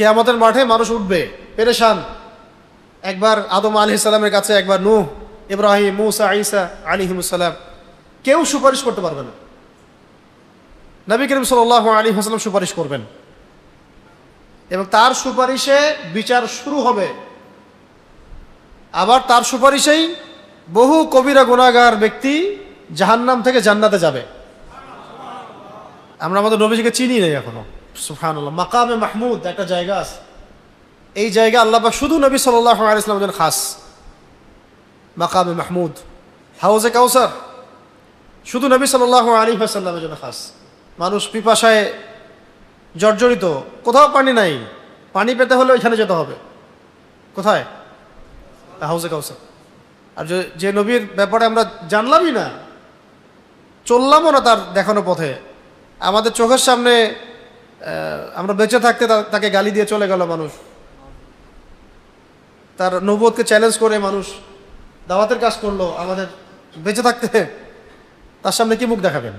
কিয়ামতের মাঠে মানুষ উঠবে পেরেশান। একবার আদম আলাইহিস সালামের কাছে, একবার নূহ, ইব্রাহিম, মূসা, ঈসা আলাইহিমুস সালাম, কেউ সুপারিশ করতে পারবে না। নবী করিম সাল্লাল্লাহু আলাইহি ওয়াসাল্লাম সুপারিশ করবেন এবং তার সুপারিশে বিচার শুরু হবে। আবার তার সুপারিশেই বহু কবিরা গুনাহগার ব্যক্তি জাহান্নাম থেকে জান্নাতে যাবে। আমরা আমাদের নবীজিকে চিনি নাই এখনো। সুবহানাল্লাহ। মাকামে মাহমুদ একটা জায়গা আছে, এই জায়গা আল্লাহ পাক শুধু নবী সাল্লাল্লাহু আলাইহি ওয়াসাল্লামের জন্য খাস। মাকামে মাহমুদ, হাউজে কাউসার শুধু নবী সাল্লাল্লাহু আলাইহি ওয়াসাল্লামের জন্য খাস। মানুষ পিপাসায় জর্জরিত, কোথাও পানি নাই, পানি পেতে হলে ওইখানে যেতে হবে। কোথায়? হাউজে কাউসার। আর যে নবীর ব্যাপারে আমরা জানলামই না, চললামও না তার দেখানো পথে, আমাদের চোখের সামনে আমরা বেঁচে থাকতে তাকে গালি দিয়ে চলে গেল মানুষ, তার নবুয়তকে চ্যালেঞ্জ করে মানুষ দাওয়াতের কাজ করলো, আমাদের বেঁচে থাকতে তার সামনে কি মুখ দেখাবেন?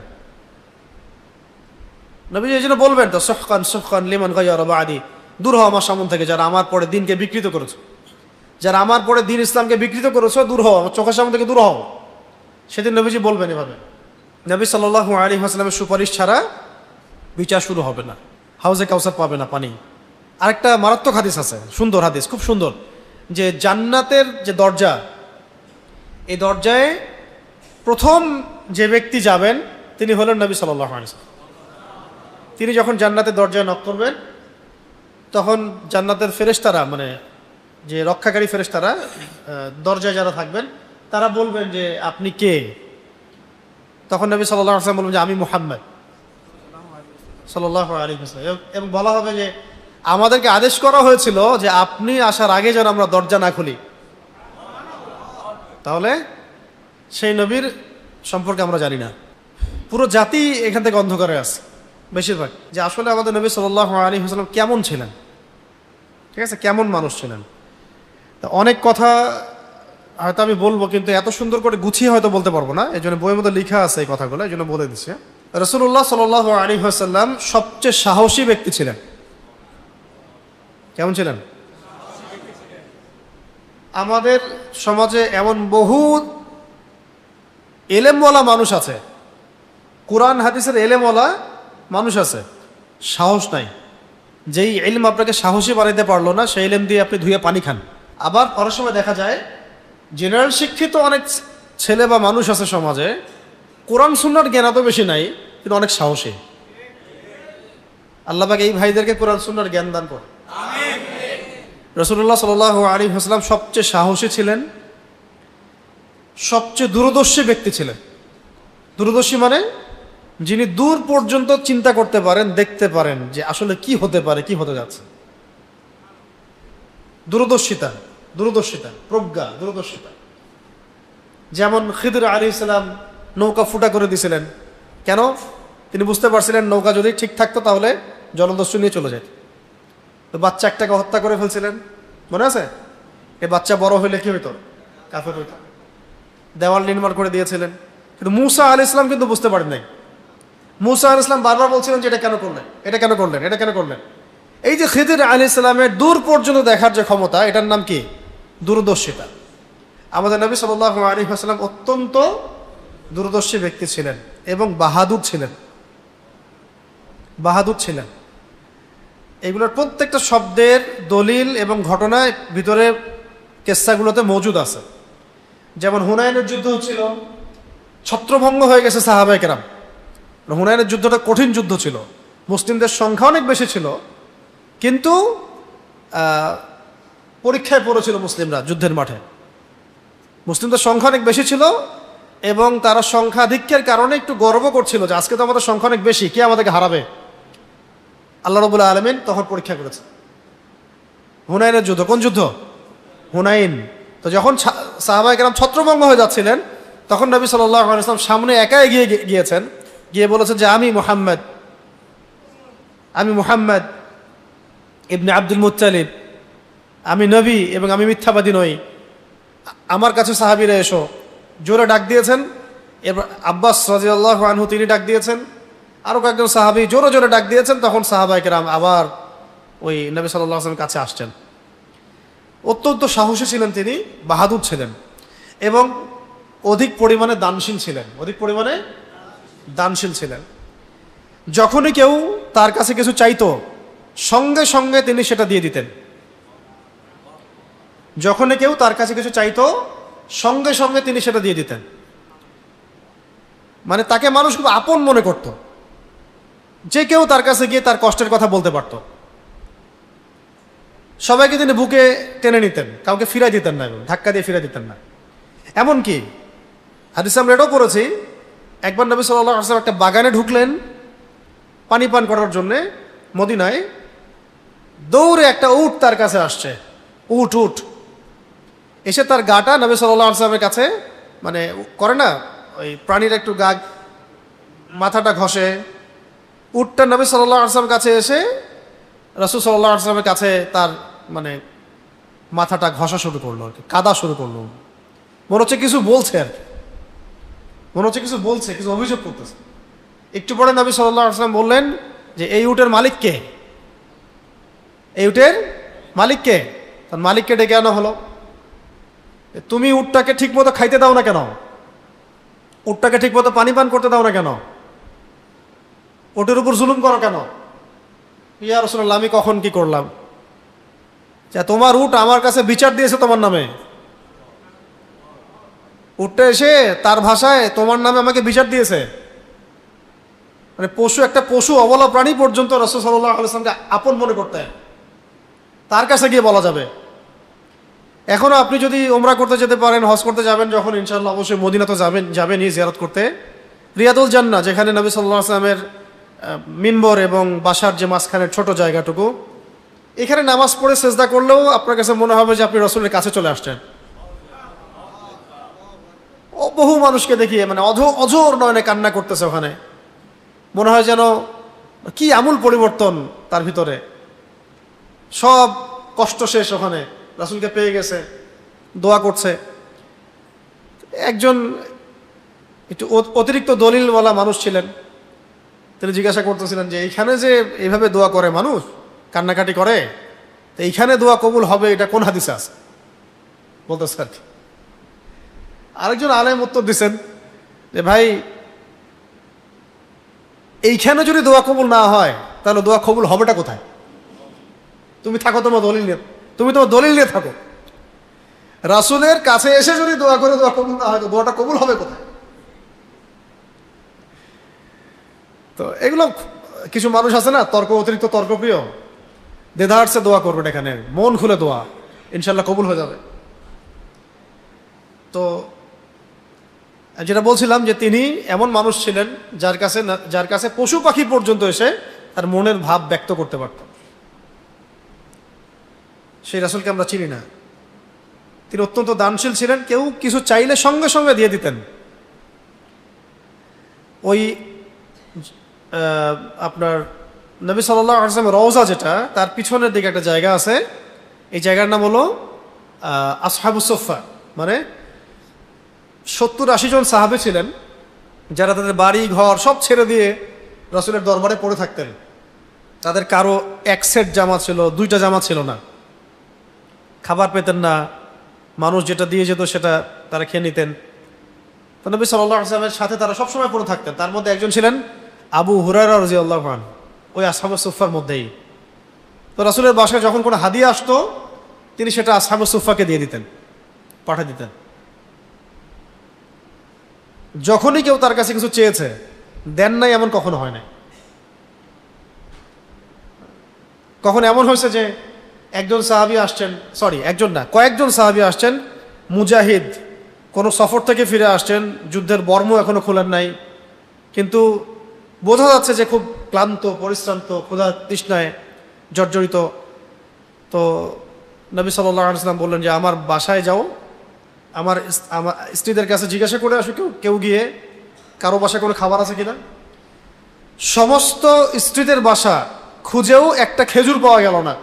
নবীজি এই জন্য বলবেন তো, সুহকান সুহকান লিমান গায়্যারা বা'দি, দূর হও আমার সামনে থেকে যারা আমার পরে দিনকে বিকৃত করেছো, যারা আমার পরে দিন ইসলামকে বিকৃত করেছো, দূর হও আমার চোখের সামনে থেকে, দূর হও। সেদিন নবীজি বলবেন এভাবে। নবী সাল্লাল্লাহু আলাইহি ওয়াসাল্লামের সুপারিশ ছাড়া বিচার শুরু হবে না, হাউজে কাউসার পাবে না পানি। আরেকটা মারাত্মক হাদিস আছে, সুন্দর হাদিস, খুব সুন্দর, যে জান্নাতের যে দরজা, এই দরজায় প্রথম যে ব্যক্তি যাবেন তিনি হলেন নবী সাল্লাল্লাহু আলাইহি ওয়াসাল্লাম। তিনি যখন জান্নাতের দরজায় নক করবেন, তখন জান্নাতের ফেরেশতারা, মানে যে রক্ষাকারী ফেরেশতারা, দরজায় যারা থাকবেন, তারা বলবেন যে আপনি কে? তখন নবী সাল্লাল্লাহু আলাইহি ওয়াসাল্লাম বলবেন যে আমি মুহাম্মদ সাল্লাল্লাহু আলাইহি ওয়াসাল্লাম। এবং বলা হবে যে আমাদেরকে আদেশ করা হয়েছিল যে আপনি আসার আগে যেন আমরা দরজা না খুলি। তাহলে সেই নবীর সম্পর্কে আমরা জানি না। পুরো জাতি এখান থেকে অন্ধকারে আছে বেশিরভাগ, যে আসলে আমাদের নবী সাল্লাল্লাহু আলাইহি ওয়াসাল্লাম কেমন ছিলেন, ঠিক আছে, কেমন মানুষ ছিলেন। তা অনেক কথা হয়তো আমি বলবো, কিন্তু এত সুন্দর করে গুছিয়ে হয়তো বলতে পারবো না, এই জন্য বইয়ের মধ্যে লেখা আছে এই কথাগুলো, এই জন্য বলে দিচ্ছি। রাসূলুল্লাহ সাল্লাল্লাহু আলাইহি ওয়াসাল্লাম সবচেয়ে সাহসী ব্যক্তি ছিলেন। কেমন ছিলেন? আমাদের সমাজে এমন বহু এলেমওয়ালা মানুষ আছে, কোরআন হাদিসের এলেমওয়ালা মানুষ আছে, সাহস নাই। যেই ইলম আপনাকে সাহসী বানাইতে পারলো না, সেই ইলম দিয়ে আপনি ধুয়ে পানি খান। আবার অনেক সময় দেখা যায় জেনারেল শিক্ষিত অনেক ছেলে বা মানুষ আছে সমাজে, কোরআন সুন্নাহর জ্ঞান এত বেশি নাই, কিন্তু অনেক সাহসী। আল্লাহ পাক এই ভাইদেরকে কোরআন সুন্নাহর জ্ঞান দান করে। রাসূলুল্লাহ সাল্লাল্লাহু আলাইহি ওয়াসাল্লাম সবচেয়ে সাহসী ছিলেন, সবচেয়ে দূরদর্শী ব্যক্তি ছিলেন। দূরদর্শী মানে যিনি দূর পর্যন্ত চিন্তা করতে পারেন, দেখতে পারেন যে আসলে কি হতে পারে, কি হতে যাচ্ছে। দূরদর্শিতা, দূরদর্শিতা, প্রজ্ঞা, দূরদর্শিতা। যেমন খিদর আলাইহিস সালাম নৌকা ফুটা করে দিয়েছিলেন। কেন? তিনি বুঝতে পারছিলেন নৌকা যদি ঠিক থাকতো তাহলে জলদস্যু নিয়ে চলে যেত। তো বাচ্চা একটাকে হত্যা করে ফেলছিলেন, মনে আছে? এই বাচ্চা বড় হইলে কি হইতো? কাফের হইতো। দেওয়াল নির্মাণ করে দিয়েছিলেন, কিন্তু মূসা আলাইহিস সালাম কিন্তু বুঝতে পারেন নাই। মূসা আলাইহিস সালাম বারবার বলছিলেন যে এটা কেন করলেন, এটা কেন করলেন, এটা কেন করলেন। এই যে খিদর আলাইহিস সালামের দূর পর্যন্ত দেখার যে ক্ষমতা, এটার নাম কি? দূরদর্শিতা। আমাদের নবী সাল্লাল্লাহু আলাইহি ওয়াসাল্লাম অত্যন্ত দূরদর্শী ব্যক্তি ছিলেন এবং বাহাদুর ছিলেন। বাহাদুর ছিলেন। এগুলোর প্রত্যেকটা শব্দের দলিল এবং ঘটনায় ভিতরে কেসসাগুলোতে মজুদ আছে। যেমন হুনাইনের যুদ্ধ হচ্ছিল, ছত্রভঙ্গ হয়ে গেছে সাহাবায়ে কেরাম। হুনাইনের যুদ্ধটা কঠিন যুদ্ধ ছিল, মুসলিমদের সংখ্যা অনেক বেশি ছিল, কিন্তু পরীক্ষায় পড়েছিল মুসলিমরা যুদ্ধের মাঠে। মুসলিমদের সংখ্যা অনেক বেশি ছিল এবং তারা সংখ্যাধিক্যের কারণে একটু গর্ব করছিল যে আজকে তো আমাদের সংখ্যা অনেক বেশি, কে আমাদেরকে হারাবে। আল্লাহ রাব্বুল আলামিন তখন পরীক্ষা করেছে। হুনাইনের যুদ্ধ, কোন যুদ্ধ? হুনাইন। তো যখন সাহাবায়ে কেরাম ছত্রভঙ্গ হয়ে যাচ্ছিলেন, তখন নবী সাল্লাল্লাহু আলাইহি ওয়াসাল্লাম সামনে একা এগিয়ে গিয়েছেন, গিয়ে বলেছেন যে আমি মুহাম্মদ ইবনে আব্দুল মুত্তালিব, আমি নবী এবং আমি মিথ্যাবাদী নই, আমার কাছে সাহাবীরা এসো। জোরে ডাক দিয়েছেন। এবার আব্বাস রাদিয়াল্লাহু আনহু তিনি ডাক দিয়েছেন, আরও কয়েকজন সাহাবী জোরে জোরে ডাক দিয়েছেন। তখন সাহাবায়ে কেরাম আবার ওই নবী সাল্লাল্লাহু আলাইহি ওয়াসাল্লামের কাছে আসছেন। অত্যন্ত সাহসী ছিলেন তিনি, বাহাদুর ছিলেন এবং অধিক পরিমাণে দানশীল ছিলেন, অধিক পরিমাণে দানশীল ছিলেন। যখনই কেউ তার কাছে কিছু চাইতো সঙ্গে সঙ্গে তিনি সেটা দিয়ে দিতেন। যখনই কেউ তার কাছে কিছু চাইতো সঙ্গে সঙ্গে তিনি সেটা দিয়ে দিতেন। মানে তাকে মানুষ খুব আপন মনে করত, যে কেউ তার কাছে গিয়ে তার কষ্টের কথা বলতে পারত। সবাইকে তিনি বুকে টেনে নিতেন, কাউকে ফিরাই দিতেন না, ধাক্কা দিয়ে ফিরাই দিতেন না। এমনকি হাদিসে আমরা এটাও পড়েছি, একবার নবী সাল্লাল্লাহু আলাইহি ওয়াসাল্লাম একটা বাগানে ঢুকলেন পানি পান করার জন্যে মদিনায়। দৌড়ে একটা উট তার কাছে আসছে, উট এসে তার গাটা নবী সাল্লাল্লাহু আলাইহি ওয়াসাল্লামের কাছে, মানে করে না ওই প্রাণীর একটু গা মাথাটা ঘষে, উটটা নবী সাল্লাল্লাহু আলাইহি ওয়াসাল্লামের কাছে এসে রাসূল সাল্লাল্লাহু আলাইহি ওয়াসাল্লামের কাছে তার মানে মাথাটা ঘষা শুরু করলো, কাদা শুরু করলো। মনে হচ্ছে কিছু বলছে, আর মনে হচ্ছে কিছু বলছে, কিছু অভিযোগ করতেছে। একটু পরে নবী সাল্লাল্লাহু আলাইহি ওয়াসাল্লাম বললেন যে এই উটের মালিক কে? এই উটের মালিক কে? তার মালিককে ডেকে আনা হলো। তুমি উটটাকে ঠিক মতো খাইতে দাও না কেন? উটটাকে ঠিক মতো পানি পান করতে দাও না কেন? উটের উপর জুলুম করো কেন? ইয়া রাসূলুল্লাহ, আমি কখন কি করলাম? যে তোমার উট আমার কাছে বিচার দিয়েছে তোমার নামে। উটটা এসে তার ভাষায় তোমার নামে আমাকে বিচার দিয়েছে। মানে পশু, একটা পশু অবলা প্রাণী পর্যন্ত রাসূল সাল্লাল্লাহু আলাইহি ওয়াসাল্লামকে আপন মনে করতেন, তার কাছে গিয়ে বলা যাবে। এখনো আপনি যদি উমরা করতে যেতে পারেন, হজ করতে যাবেন যখন, ইনশাআল্লাহ অবশ্যই মদিনা তো যাবেনই জিয়ারত করতে। রিয়াদুল জান্নাহ, যেখানে নবী সাল্লাল্লাহু আলাইহি ওয়াসাল্লামের মিম্বর এবং বাসার যে মাঝখানের ছোট জায়গাটুকু, এখানে নামাজ পড়ে সেজদা করলেও আপনার কাছে মনে হবে যে আপনি রাসূলের কাছে চলে আসছেন। বহু মানুষকে দেখিয়ে মানে অঝোর নয়নে কান্না করতেছে ওখানে, মনে হয় যেন কি আমূল পরিবর্তন তার ভিতরে, সব কষ্ট শেষ, ওখানে রাসূলকে পেয়ে গেছে, দোয়া করছে। একজন একটু অতিরিক্ত দলিলওয়ালা মানুষ ছিলেন, তিনি জিজ্ঞাসা করতেছিলেন যে এইখানে যে এইভাবে দোয়া করে মানুষ, কান্নাকাটি করে, তো এইখানে দোয়া কবুল হবে এটা কোন হাদিসে আছে বলতেছে আর কি। আরেকজন আলেম উত্তর দিচ্ছেন যে ভাই, এইখানে যদি দোয়া কবুল না হয় তাহলে দোয়া কবুল হবেটা কোথায়? তুমি থাকো তোমার দলিল নিয়ে, তুমি তোমার দলিল নিয়ে থাকো। রাসূলের কাছে এসে যদি দোয়া করে দোয়া কবুল না হয় তো দোয়াটা কবুল হবে কোথায়? তো এগুলো কিছু মানুষ আছে না, অতিরিক্ত তর্কপ্রিয়, দ্বিধার্সে দোয়া করবেন, এখানে মন খুলে দোয়া, ইনশাল্লাহ কবুল হয়ে যাবে। তো যেটা বলছিলাম যে তিনি এমন মানুষ ছিলেন যার কাছে পশু পাখি পর্যন্ত এসে তার মনের ভাব ব্যক্ত করতে পারত। সেই রাসূলকে আমরা চিনি না। তিনি অত্যন্ত দানশীল ছিলেন, কেউ কিছু চাইলে সঙ্গে সঙ্গে দিয়ে দিতেন। ওই আপনার নবী সাল্লাল্লাহু আলাইহি ওয়াসাল্লামের রওজা, যেটা তার পিছনের দিকে একটা জায়গা আছে, এই জায়গার নাম হলো আসহাবুস সুফফা। মানে 70-80 জন সাহাবী ছিলেন যারা তাদের বাড়ি ঘর সব ছেড়ে দিয়ে রাসূলের দরবারে পড়ে থাকতেন। তাদের কারো এক সেট জামা ছিল, 2টা জামা ছিল না, খাবার পেতেন না, মানুষ যেটা দিয়ে যেত সেটা তারা খেয়ে নিতেন। তো নবী সাল্লাল্লাহু আলাইহি ওয়াসাল্লামের সাথে তারা সবসময় পড়ে থাকতেন। তার মধ্যে একজন ছিলেন আবু হুরায়রা রাদিয়াল্লাহু আনহু, ওই আসহাবুস সুফফার মধ্যেই। তো রাসূলের বাসায় যখন কোনো হাদিয়া আসতো তিনি সেটা আসহাবুস সুফফাকে দিয়ে দিতেন, পাঠিয়ে দিতেন। যখনই কেউ তার কাছে কিছু চেয়েছে দেন নাই এমন কখনো হয় নাই। কখন এমন হয়েছে যে একজন সাহাবী আসছেন, একজন না, কয়েকজন সাহাবী আসছেন, মুজাহিদ, কোনো সফর থেকে ফিরে আসছেন, যুদ্ধের বর্ম এখনো খোলেন নাই, কিন্তু বোঝা যাচ্ছে যে খুব ক্লান্ত, পরিশ্রান্ত, ক্ষুধা তৃষ্ণায় জর্জরিত। তো নবী সাল্লাল্লাহু আলাইহি ওয়াসাল্লাম বললেন যে আমার বাসায় যাও, আমার স্ত্রীদের কাছে জিজ্ঞাসা করে আসো, কেউ গিয়ে কারো বাসায় কোনো খাবার আছে কিনা। সমস্ত স্ত্রীদের বাসা খুঁজেও একটা খেজুর পাওয়া গেল না,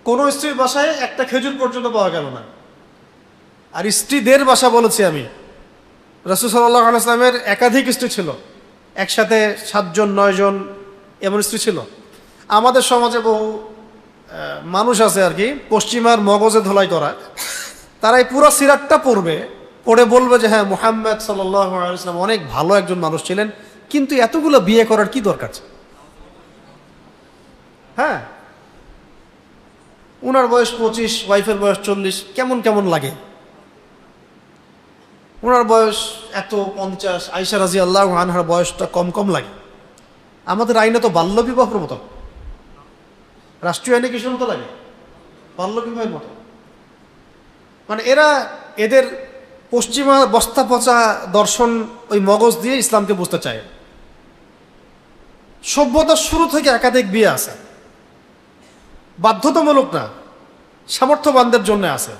কোন স্ত্রীর বাসায় একটা খেজুর পর্যন্ত পাওয়া গেল না। আর স্ত্রীদের বাসা বলেছি আমি, রাসূল সাল্লাল্লাহু আলাইহি ওয়াসাল্লামের একাধিক স্ত্রী ছিল, একসাথে 7 জন 9 জন এমন স্ত্রী ছিল। আমাদের সমাজে বহু মানুষ আছে আর কি, পশ্চিমার মগজে ধোলাই করা, তারা এই পুরো সিরাতটা পড়বে, পড়ে বলবে যে হ্যাঁ মুহাম্মদ সাল্লাল্লাহু আলাইহি ওয়াসাল্লাম অনেক ভালো একজন মানুষ ছিলেন, কিন্তু এতগুলো বিয়ে করার কি দরকার? হ্যাঁ, উনার বয়স 25, ওয়াইফের বয়স 40, কেমন কেমন লাগে। ওনার বয়স এত 50, আয়েশা রাদিয়াল্লাহু আনহার বয়সটা কম কম লাগে। আমাদের আইনে তো বাল্য বিবাহ প্রবর্তন, রাষ্ট্রীয় আইনে কিসের মতো লাগে? বাল্য বিবাহের মতো। মানে এদের পশ্চিমা বস্তা পচা দর্শন ওই মগজ দিয়ে ইসলামকে বুঝতে চায়। সভ্যতার শুরু থেকে একাধিক বিয়ে আছে, বাধ্যতামূলক না, সামর্থ্যবানদের জন্য আছে,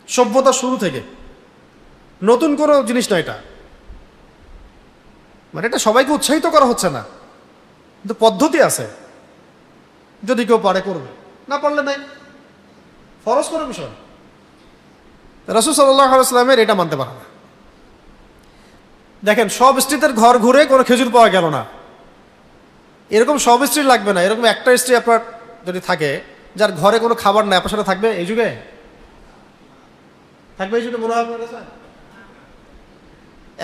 সভ্যতার শুরু থেকে। নতুন কোনো জিনিস না এটা, মানে এটা সবাইকে উৎসাহিত করা হচ্ছে না, কিন্তু পদ্ধতি আছে। যদি কেউ পারে করবে, না পারলে নাই, ফরজ করে বিষয়। রাসূল সাল্লাল্লাহু আলাইহি ওয়াসাল্লামের এটা মানতে পারে না। দেখেন, সব স্ত্রীদের ঘর ঘুরে কোনো খেজুর পাওয়া গেল না, এরকম সব স্ত্রী লাগবে না। এরকম একটা স্ত্রী আপনার যদি থাকে যার ঘরে কোনো খাবার নাই, আপনার সাথে থাকবে এই যুগে? থাকবে এই যুগে মনে হয় আপনার কাছে?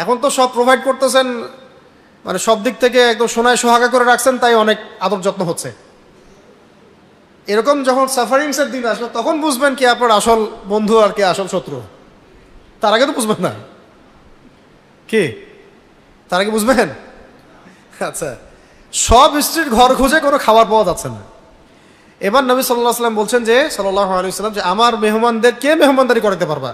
এখন তো সব প্রোভাইড করতেছেন, মানে সব দিক থেকে একদম সোনায় সোহাগা করে রাখছেন, তাই অনেক আদর যত্ন হচ্ছে। এরকম যখন সাফারিংসের দিন আসবে তখন বুঝবেন কি আপনার আসল বন্ধু আর কি আসল শত্রু। তার আগে তো বুঝবেন না, কি তার আগে বুঝবেন? আচ্ছা, সব স্ত্রীর ঘর খুঁজে কোনো খাবার পাওয়া যাচ্ছে না। এবার নবী সাল্লাল্লাহু আলাইহি ওয়াসাল্লাম বলছেন যে সাল্লাল্লাহু আলাইহি ওয়াসাল্লাম যে আমার মেহমানদের কে মেহমানদারি করাতে পারবা?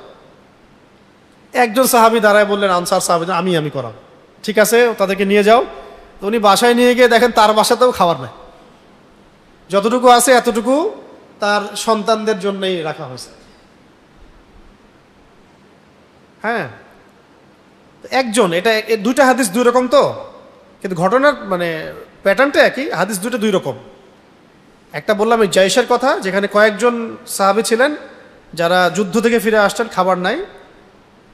একজন সাহাবী দাঁড়ায় বললেন, আনসার সাহাবী, আমি করাবো। ঠিক আছে, তাদেরকে নিয়ে যাও। তো উনি বাসায় নিয়ে গিয়ে দেখেন তার বাসাতেও খাবার নেই, যতটুকু আছে এতটুকু তার সন্তানদের জন্যই রাখা হয়েছে। হ্যাঁ, একজন, এটা দুইটা হাদিস দুই রকম তো, কিন্তু ঘটনার মানে প্যাটার্নটা একই, হাদিস দুটো দুই রকম। একটা বললাম এই জায়েশের কথা, যেখানে কয়েকজন সাহাবী ছিলেন যারা যুদ্ধ থেকে ফিরে আসছেন, খাবার নাই।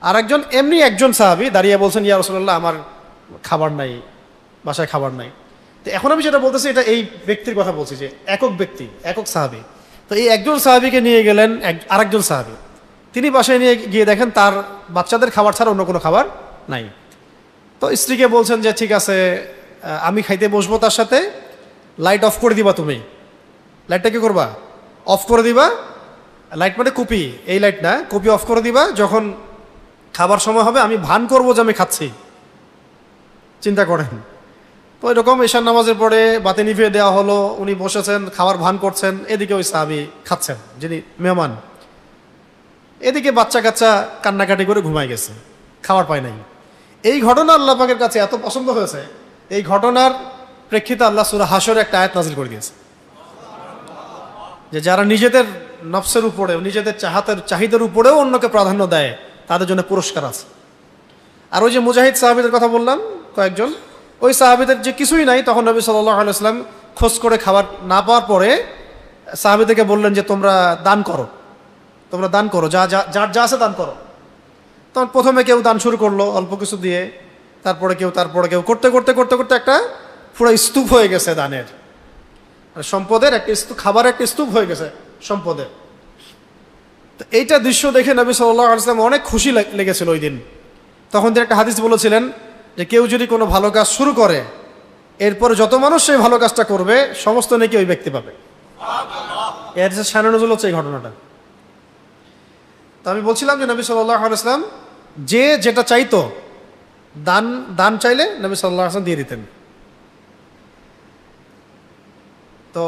আর একজন এমনি একজন সাহাবী দাঁড়িয়ে বলছেন, ইয়া রাসূলুল্লাহ আমার খাবার নাই, বাসায় খাবার নাই। তো এখন আমি যেটা বলতেছি এটা এই ব্যক্তির কথা বলছি, যে একক ব্যক্তি, একক সাহাবী। তো এই একজন সাহাবীকে নিয়ে গেলেন আরেকজন সাহাবী, তিনি বাসায় নিয়ে গিয়ে দেখেন তার বাচ্চাদের খাবার ছাড়া অন্য কোনো খাবার নাই। তো স্ত্রীকে বলছেন যে ঠিক আছে, আমি খাইতে বসবো তার সাথে, লাইট অফ করে দিবা, তুমি লাইটটা কি করবা? অফ করে দিবা। লাইট মানে কুপি, এই লাইট না, কুপি অফ করে দিবা। যখন খাবার সময় হবে আমি ভান করবো যে আমি খাচ্ছি। চিন্তা করেন। তো এরকম ঈশার নামাজের পরে বাতি নিভিয়ে দেওয়া হলো, উনি বসেছেন, খাবার ভান করছেন, এদিকে ওই সাহাবী খাচ্ছেন যিনি মেহমান, এদিকে বাচ্চা কাচ্চা কান্নাকাটি করে ঘুমায় গেছে, খাবার পায় নাই। এই ঘটনা আল্লাহ পাকের কাছে এত পছন্দ হয়েছে, এই ঘটনার প্রেক্ষিতে আল্লাহ সূরা হাশরে একটা আয়াত নাজিল করে দিয়েছে, যে যারা নিজেদের নফসের উপরে, নিজেদের চাহিদার উপরেও অন্যকে প্রাধান্য দেয়, তাদের জন্য পুরস্কার আছে। আর ওই যে মুজাহিদ সাহাবীদের কথা বললাম কয়েকজন, ওই সাহাবীদের যে কিছুই নাই, তখন নবী সাল্লাল্লাহু আলাইহি ওয়াসাল্লাম খোঁজ করে খাবার না পাওয়ার পরে সাহাবীদেরকে বললেন যে তোমরা দান করো, তোমরা দান করো, যার যা আছে দান করো। তখন প্রথমে কেউ দান শুরু করলো অল্প কিছু দিয়ে, তারপরে কেউ করতে করতে করতে করতে একটা পুরো স্তূপ হয়ে গেছে দানের, সম্পদের একটা স্তূপ, খাবারের একটা স্তূপ হয়ে গেছে সম্পদের। তো এইটা দৃশ্য দেখে নবী সাল্লাল্লাহু আলাইহি ওয়াসাল্লাম অনেক খুশি লেগেছিল ওই দিন। তখন তিনি একটা হাদিস বলেছিলেন যে কেউ যদি কোনো ভালো কাজ শুরু করে, এরপরে যত মানুষ সেই ভালো কাজটা করবে সমস্ত নেকি ওই ব্যক্তি পাবে। এর যে শানে নজুল হচ্ছে এই ঘটনাটা। তো আমি বলছিলাম যে নবী সাল্লাল্লাহু আলাইহি ওয়াসাল্লাম যে যেটা চাইতো, দান চাইলে নবী সাল্লাল্লাহু আলাইহি ওয়াসাল্লাম দিয়ে দিতেন। তো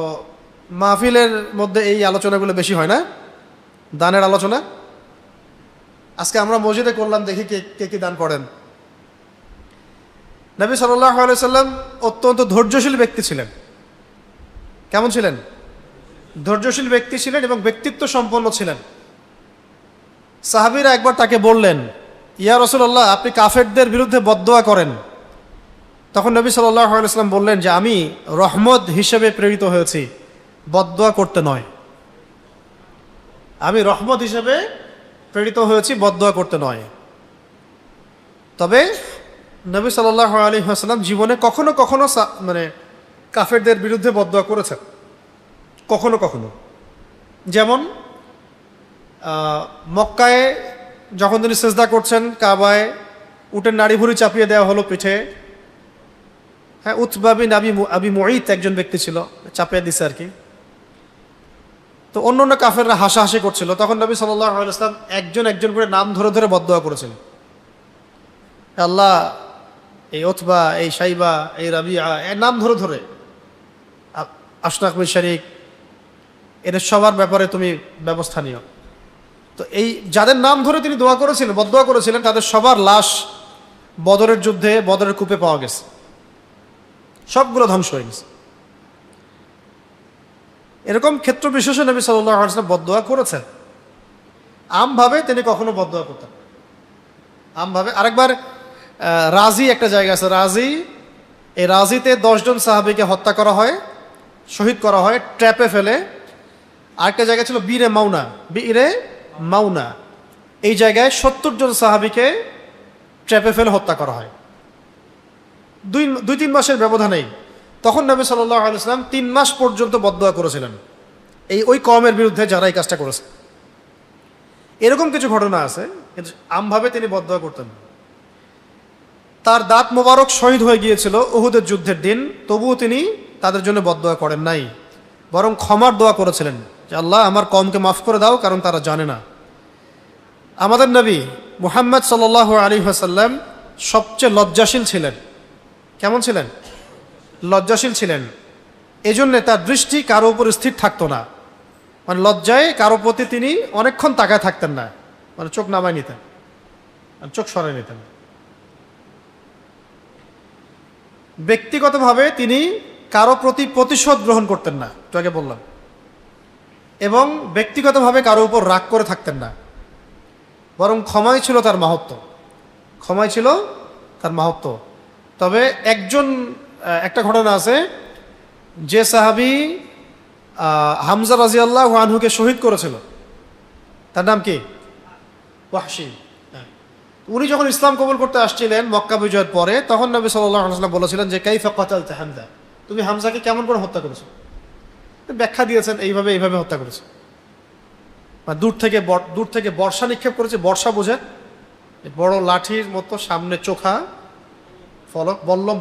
মাহফিলের মধ্যে এই আলোচনাগুলো বেশি হয় না, দানের আলোচনা। আজকে আমরা মসজিদে করলাম, দেখি কে কি দান করেন। নবী সাল্লাল্লাহু আলাইহি ওয়াসাল্লাম অত্যন্ত ধৈর্যশীল ব্যক্তি ছিলেন। কেমন ছিলেন? ধৈর্যশীল ব্যক্তি ছিলেন এবং ব্যক্তিত্ব সম্পন্ন ছিলেন। সাহাবীরা একবার তাকে বললেন, ইয়া রাসূলুল্লাহ আপনি কাফেরদের বিরুদ্ধে বদদোয়া করেন। তখন নবী সাল্লাল্লাহু আলাইহি ওয়াসাল্লাম বললেন যে আমি রহমত হিসেবে প্রেরিত হয়েছি, বদদোয়া করতে নয়। আমি রহমত হিসেবে প্রেরিত হয়েছি, বদদোয়া করতে নয়। তবে নবী সাল্লাল্লাহু আলাইহি ওয়াসাল্লাম জীবনে কখনো কখনো মানে কাফেরদের বিরুদ্ধে বদদোয়া করেছেন। কখনো কখনো। যেমন মক্কায় যখন তিনি সেজদা করছেন, কাবায় উটের নাড়ি ভুড়ি চাপিয়ে দেওয়া হলো পিঠে। হ্যাঁ, উতবা বিন আবি মুঈত একজন ব্যক্তি ছিল, চাপিয়ে দিছে আর কি। তো অন্য অন্য কাফেররা হাসাহাসি করছিল, তখন নবী সাল্লাল্লাহু আলাইহি ওয়াসাল্লাম একজন একজন করে নাম ধরে ধরে বদদোয়া করেছিলেন। আল্লাহ, এই উতবা, এই শাইবা, এই রাবিআ, এর নাম ধরে ধরে, আশনাক বিন শারিক, এদের সবার ব্যাপারে তুমি ব্যবস্থা নিও। তো এই যাদের নাম ধরে তিনি দোয়া করেছিলেন, বদদোয়া করেছিলেন, তাদের সবার লাশ বদরের যুদ্ধে, বদরের কূপে পাওয়া গেছে, সবগুলো ধ্বংস হয়ে গেছে। এরকম ক্ষেত্র বিশেষে নবী সাল্লাল্লাহু আলাইহি ওয়াসাল্লাম বদদোয়া করেছেন। আমভাবে তিনি কখনো বদদোয়া করতেন আমভাবে। আরেকবার রাজি একটা জায়গা আছে, রাজি, এই রাজিতে 10 জন সাহাবীকে হত্যা করা হয়, শহীদ করা হয় ট্র্যাপে ফেলে। আরেকটা জায়গা ছিল বীরে মাউনা, এই জায়গায় 70 জন সাহাবীকে ট্র্যাপে ফেলে হত্যা করা হয়। 2-3 মাসের ব্যবধানেই। তখন নবী সাল্লাল্লাহু আলাইহি ওয়াসাল্লাম 3 মাস পর্যন্ত বদদোয়া করেছিলেন ওই কওমের বিরুদ্ধে যারা এই কাজটা করেছে। এরকম কিছু ঘটনা আছে, কিন্তু আমভাবে তিনি বদদোয়া করতেন। তার দাঁত মোবারক শহীদ হয়ে গিয়েছিল উহুদের যুদ্ধের দিন, তবুও তিনি তাদের জন্য বদদোয়া করেন নাই, বরং ক্ষমার দোয়া করেছিলেন যে আল্লাহ আমার কওমকে মাফ করে দাও, কারণ তারা জানে না। আমাদের নবী মুহাম্মদ সাল্লাল্লাহু আলাইহি ওয়াসাল্লাম সবচেয়ে লজ্জাশীল ছিলেন। কেমন ছিলেন? লজ্জাশীল ছিলেন। এজন্য তার দৃষ্টি কারো উপর স্থির থাকতো না, মানে লজ্জায় কারো প্রতি তিনি অনেকক্ষণ তাকায় থাকতেন না, মানে চোখ নামায় নিতেন, চোখ সরাই নিতেন। ব্যক্তিগতভাবে তিনি কারো প্রতি প্রতিশোধ গ্রহণ করতেন না, তো আগে বললাম, এবং ব্যক্তিগতভাবে কারো উপর রাগ করে থাকতেন না, বরং ক্ষমাই ছিল তার মাহাত্ম্য। তবে একটা ঘটনা আছে, যে সাহাবী হামজা রাদিয়াল্লাহু আনহুকে শহীদ করেছিল, তার নাম কি? ওয়াহশী। উনি যখন ইসলাম কবুল করতে আসছিলেন মক্কা বিজয়ের পরে, তখন নবী সাল্লাল্লাহু আলাইহি ওয়াসাল্লাম বলেছিলেন যে কাইফা কাতালতা হামজা, তুমি হামজাকে কেমন করে হত্যা করেছো? ব্যাখ্যা দিয়েছেন, এইভাবে হত্যা করেছে। দূর থেকে বর্ষা নিক্ষেপ করেছে, বর্ষা বোঝে, বড় লাঠির মতো, সামনে চোখা ফলক, বল্লম।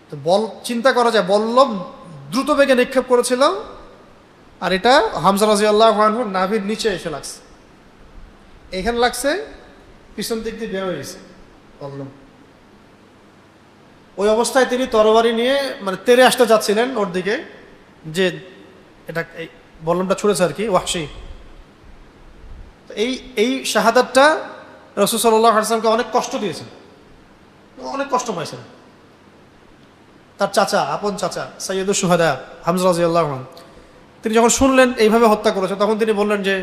তো চিন্তা করা যায়, বল্লম দ্রুত বেগে নিক্ষেপ করেছিল, আর এটা হামজা রাদিয়াল্লাহু আনহুর নাভির নিচে এসে লাগছে, এখানে লাগছে, পিছন দিক দিয়ে বের হয়ে গেছে বল্লম। ওই অবস্থায় তিনি তরবারি নিয়ে মানে তেড়ে আসতে যাচ্ছিলেন ওর দিকে, যে এটা এই বল্লমটা ছুঁড়েছে আর কি ওয়াহশী। এই শাহাদাতটা রাসূল সাল্লাল্লাহু আলাইহি ওয়াসাল্লামকে অনেক কষ্ট দিয়েছেন, অনেক কষ্ট পাইছেন। তার চাচা, আপন চাচা সাইয়্যিদুশ শুহাদা হামজা রাদিয়াল্লাহু আনহু, তিনি যখন শুনলেন এইভাবে হত্যা করেছে, তখন তিনি বললেন যে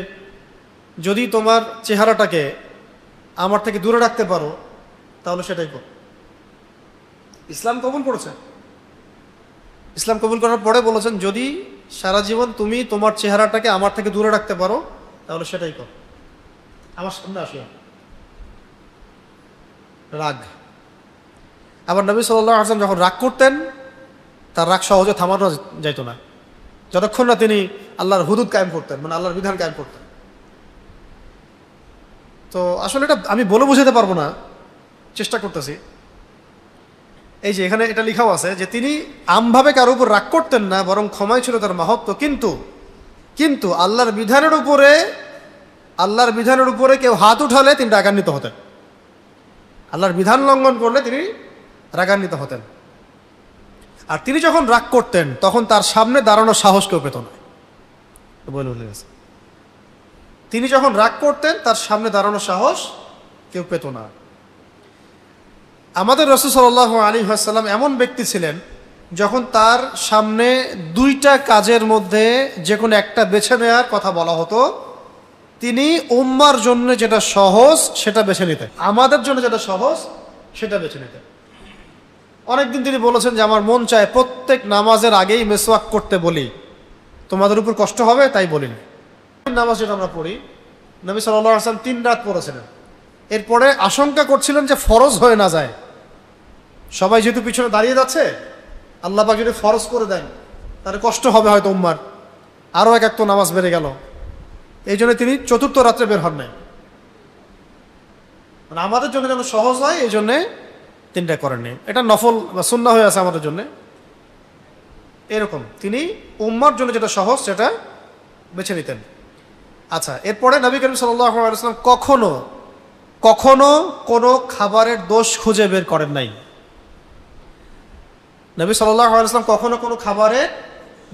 যদি তোমার চেহারাটাকে আমার থেকে দূরে রাখতে পারো তাহলে সেটাই করো। ইসলাম কবুল করেছে। ইসলাম কবুল করার পরে বলেছেন যদি সারা জীবন তুমি তোমার চেহারাটাকে আমার থেকে দূরে রাখতে পারো তাহলে সেটাই করো, আমার সামনে আসিও। রাগ। আবার নবী সাল্লাল্লাহু আলাইহি ওয়াসাল্লাম যখন রাগ করতেন, তার রাগ সহজে থামানো যাইত না, যতক্ষণ না তিনি আল্লাহর হুদুদ কায়েম করতেন, মানে আল্লাহর বিধান কায়েম করতেন। তো আসলে এটা আমি বলে বোঝাতে পারবো না, চেষ্টা করতেছি। এই যে এখানে এটা লেখাও আছে যে তিনি আমভাবে কারো উপর রাগ করতেন না, বরং ক্ষমাই ছিল তার মাহাত্ম্য। কিন্তু আল্লাহর বিধানের উপরে কেউ হাত উঠালে তিনি রাগান্বিত হতেন, আল্লাহর বিধান লঙ্ঘন করলে তিনি রাগান্বিত হতেন। আর তিনি যখন রাগ করতেন তখন তার সামনে দাঁড়ানোর সাহস কেউ পেত না। তিনি যখন রাগ করতেন তার সামনে দাঁড়ানোর সাহস কেউ পেত না। আমাদের রাসূল সাল্লাল্লাহু আলাইহি ওয়াসাল্লাম এমন ব্যক্তি ছিলেন, যখন তার সামনে 2টা কাজের মধ্যে যে কোনো একটা বেছে নেওয়ার কথা বলা হতো, তিনি উম্মার জন্য যেটা সহজ সেটা বেছে নিতেন, আমাদের জন্য যেটা সহজ সেটা বেছে নিতেন। অনেকদিন তিনি বলেছেন যে আমার মন চায় প্রত্যেক নামাজের আগেই মেসওয়াক করতে বলি, তোমাদের উপর কষ্ট হবে তাই বলি না। নামাজ যেটা আমরা পড়ি, নবী সাল্লাল্লাহু আলাইহি ওয়াসাল্লাম 3 রাত পড়েছিলেন। এরপরে আশঙ্কা করছিলেন যে ফরজ হয়ে না যায়, সবাই যেহেতু পিছনে দাঁড়িয়ে যাচ্ছে, আল্লাহ পাক যদি ফরজ করে দেন তাহলে কষ্ট হবে হয়তো উম্মার, আরও এক তো নামাজ বেড়ে গেল। এই জন্য তিনি চতুর্থ রাত্রে বের হন নাই। মানে আমাদের জন্য যেন সহজ হয় এই জন্যে তিনটা করেননি। এটা নফল বা সুন্নাহ হয়ে আছে আমাদের জন্য। এরকম তিনি উম্মার জন্য যেটা সহজ সেটা বেছে নিতেন। আচ্ছা, এরপরে নবী করিম সাল্লাল্লাহু আলাইহি ওয়াসাল্লাম কখনো কখনো কোনো খাবারের দোষ খুঁজে বের করেন নাই। নবী সাল্লাল্লাহু আলাইহি ওয়াসাল্লাম কখনো কোনো খাবারের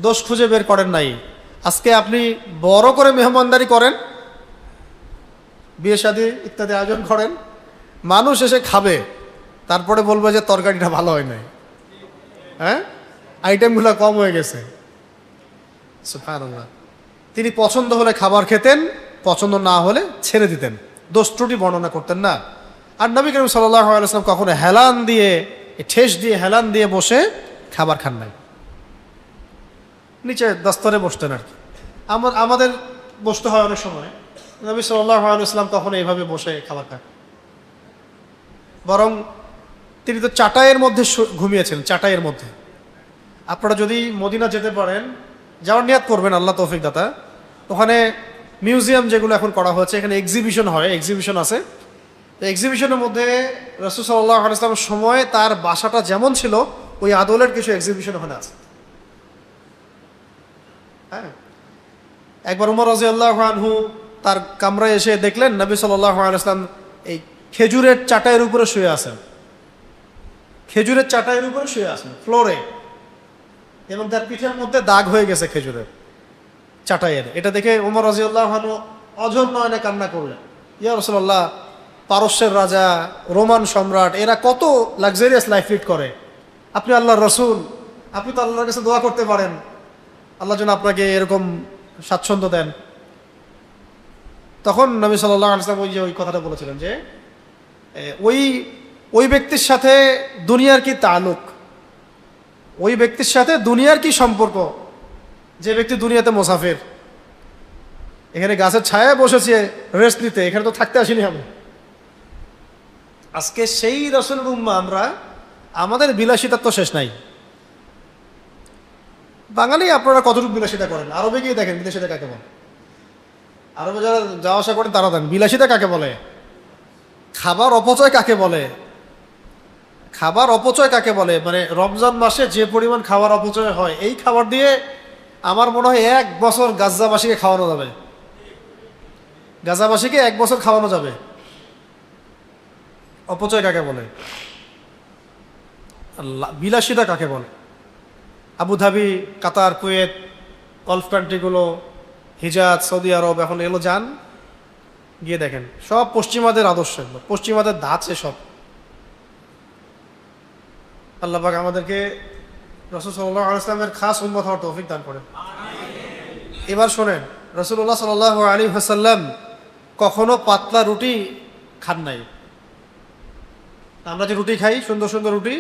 দোষ খুঁজে বের করেন নাই। আজকে আপনি বড় করে মেহমানদারি করেন, বিয়ে শাদী ইত্যাদি আয়োজন করেন, মানুষ এসে খাবে, তারপরে বলবে যে তরকারিটা ভালো হয় নাই, হ্যাঁ, আইটেমগুলো কম হয়ে গেছে। সুবহানাল্লাহ। তিনি পছন্দ হলে খাবার খেতেন, পছন্দ না হলে ছেড়ে দিতেন, দোষ ত্রুটি বর্ণনা করতেন না। আর নবী করিম সাল্লাল্লাহু আলাইহি ওয়াসাল্লাম কখনো হেলান দিয়ে, ঠেস দিয়ে, হেলান দিয়ে বসে খাবার খান নাই। নিচে দস্তরে বসতেন আর কি। আমাদের বসতে হয় অনেক সময়, নবী সাল্লাল্লাহু আলাইহি ওয়াসাল্লাম কখনো এইভাবে বসে খাবার খান। বরং তিনি তো চাটাইয়ের মধ্যে ঘুমিয়েছেন, চাটাইয়ের মধ্যে। আপনারা যদি মদিনা যেতে পারেন, যাওয়ার নিয়াত করবেন, আল্লাহ তৌফিক দাতা। ওখানে মিউজিয়াম যেগুলো এখন করা হয়েছে, এখানে এক্সিবিশন হয়, এক্সিবিশন আছে। তো এক্সিবিশনের মধ্যে রাসূল সাল্লাল্লাহু আলাইহি ওয়াসাল্লামের সময় তার বাসাটা যেমন ছিল ওই আদলের কিছু এক্সিবিশন ওখানে আছে। হ্যাঁ, একবার উমর রাদিয়াল্লাহু আনহু তার কামরায় এসে দেখলেন নবী সাল্লাল্লাহু আলাইহি ওয়াসাল্লাম এই খেজুরের চাটাইয়ের উপরে শুয়ে আছেন, খেজুরের চাটাইয়ের উপরে শুয়ে আছেন ফ্লোরে, এবং তার পিঠের মধ্যে দাগ হয়ে গেছে খেজুরের চাটাইয়ের। এটা দেখে উমর রাদিয়াল্লাহু আনহু অঝর নয়নে কান্না করলেন, ইয়া রাসূলুল্লাহ, পারস্যের রাজা, রোমান সম্রাট, এরা কত লাক্সারিয়াস লাইফ লিড করে, আপনি আল্লাহর রাসূল, আপনি তো আল্লাহর কাছে দোয়া করতে পারেন, আল্লাহ যেন আপনাকে এরকম স্বাচ্ছন্দ্য দেন। তখন নবী সাল্লাল্লাহু আলাইহি ওয়াসাল্লাম ওই কথাটা বলেছিলেন যে ওই ব্যক্তির সাথে দুনিয়ার কি তাল্লুক, ওই ব্যক্তির সাথে দুনিয়ার কি সম্পর্ক, যে ব্যক্তি দুনিয়াতে মুসাফির, এখানে গাছের ছায়ায় বসেছে রেস্ট নিতে, এখানে তো থাকতে আসিনি আমি। আজকে সেই রাসূলের উম্মাহ আমরা, আমাদের বিলাসিতার তো শেষ নাই। বাঙালি আপনারা কতটুকু বিলাসিতা করেন, আরবে গিয়ে দেখেন বিলাসিতা কাকে বলে। আরবে যারা যাওয়া আসা করেন তারা দেন বিলাসিতা কাকে বলে, খাবার অপচয় কাকে বলে, খাবার অপচয় কাকে বলে। মানে রমজান মাসে যে পরিমাণ খাবার অপচয় হয়, এই খাবার দিয়ে আমার মনে হয় 1 বছর গাজাবাসীকে খাওয়ানো যাবে, গাজাবাসীকে 1 বছর খাওয়ানো যাবে। অপচয় কাকে বলে, বিলাসিতা কাকে বলে। আবুধাবি, কাতার, কুয়েত, গলফ কান্ট্রিগুলো, হিজাজ, সৌদি আরব, এখন এগুলো যান, গিয়ে দেখেন সব পশ্চিমাদের আদর্শ, পশ্চিমাদের ধাঁচে সব। আল্লাহ পাক আমাদেরকে রাসূল সাল্লাল্লাহু আলাইহি ওয়াসাল্লামের খাস উম্মত হওয়ার তৌফিক দান করেন। এবার শোনেন, রাসূলুল্লাহ সাল্লাল্লাহু আলাইহি ওয়াসাল্লাম কখনো পাতলা রুটি খান নাই। আমরা যে রুটি খাই, সুন্দর সুন্দর রুটি,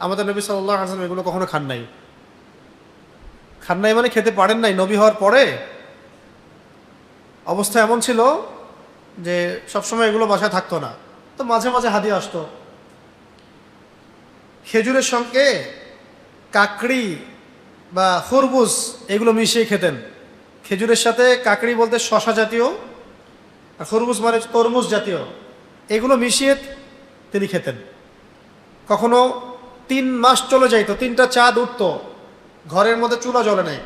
আমাদের নবী সাল্লাল্লাহু আলাইহি ওয়াসাল্লাম এগুলো কখনো খান নাই। খান নাই মানে খেতে পারেন নাই। নবী হওয়ার পরে অবস্থা এমন ছিল যে সবসময় এগুলো বাসায় থাকতো না, তো মাঝে মাঝে হাদিয়া আসতো। খেজুরের সঙ্গে কাকড়ি বা খরবুজ এগুলো মিশিয়ে খেতেন। খেজুরের সাথে কাকড়ি বলতে শশা জাতীয়, আর খরবুজ মানে তরমুজ জাতীয়, এগুলো মিশিয়ে তিনি খেতেন। কখনো 3 মাস চলে যাইতো, 3টা চাঁদ উঠতো, ঘরের মধ্যে চুলা জ্বলে নাই।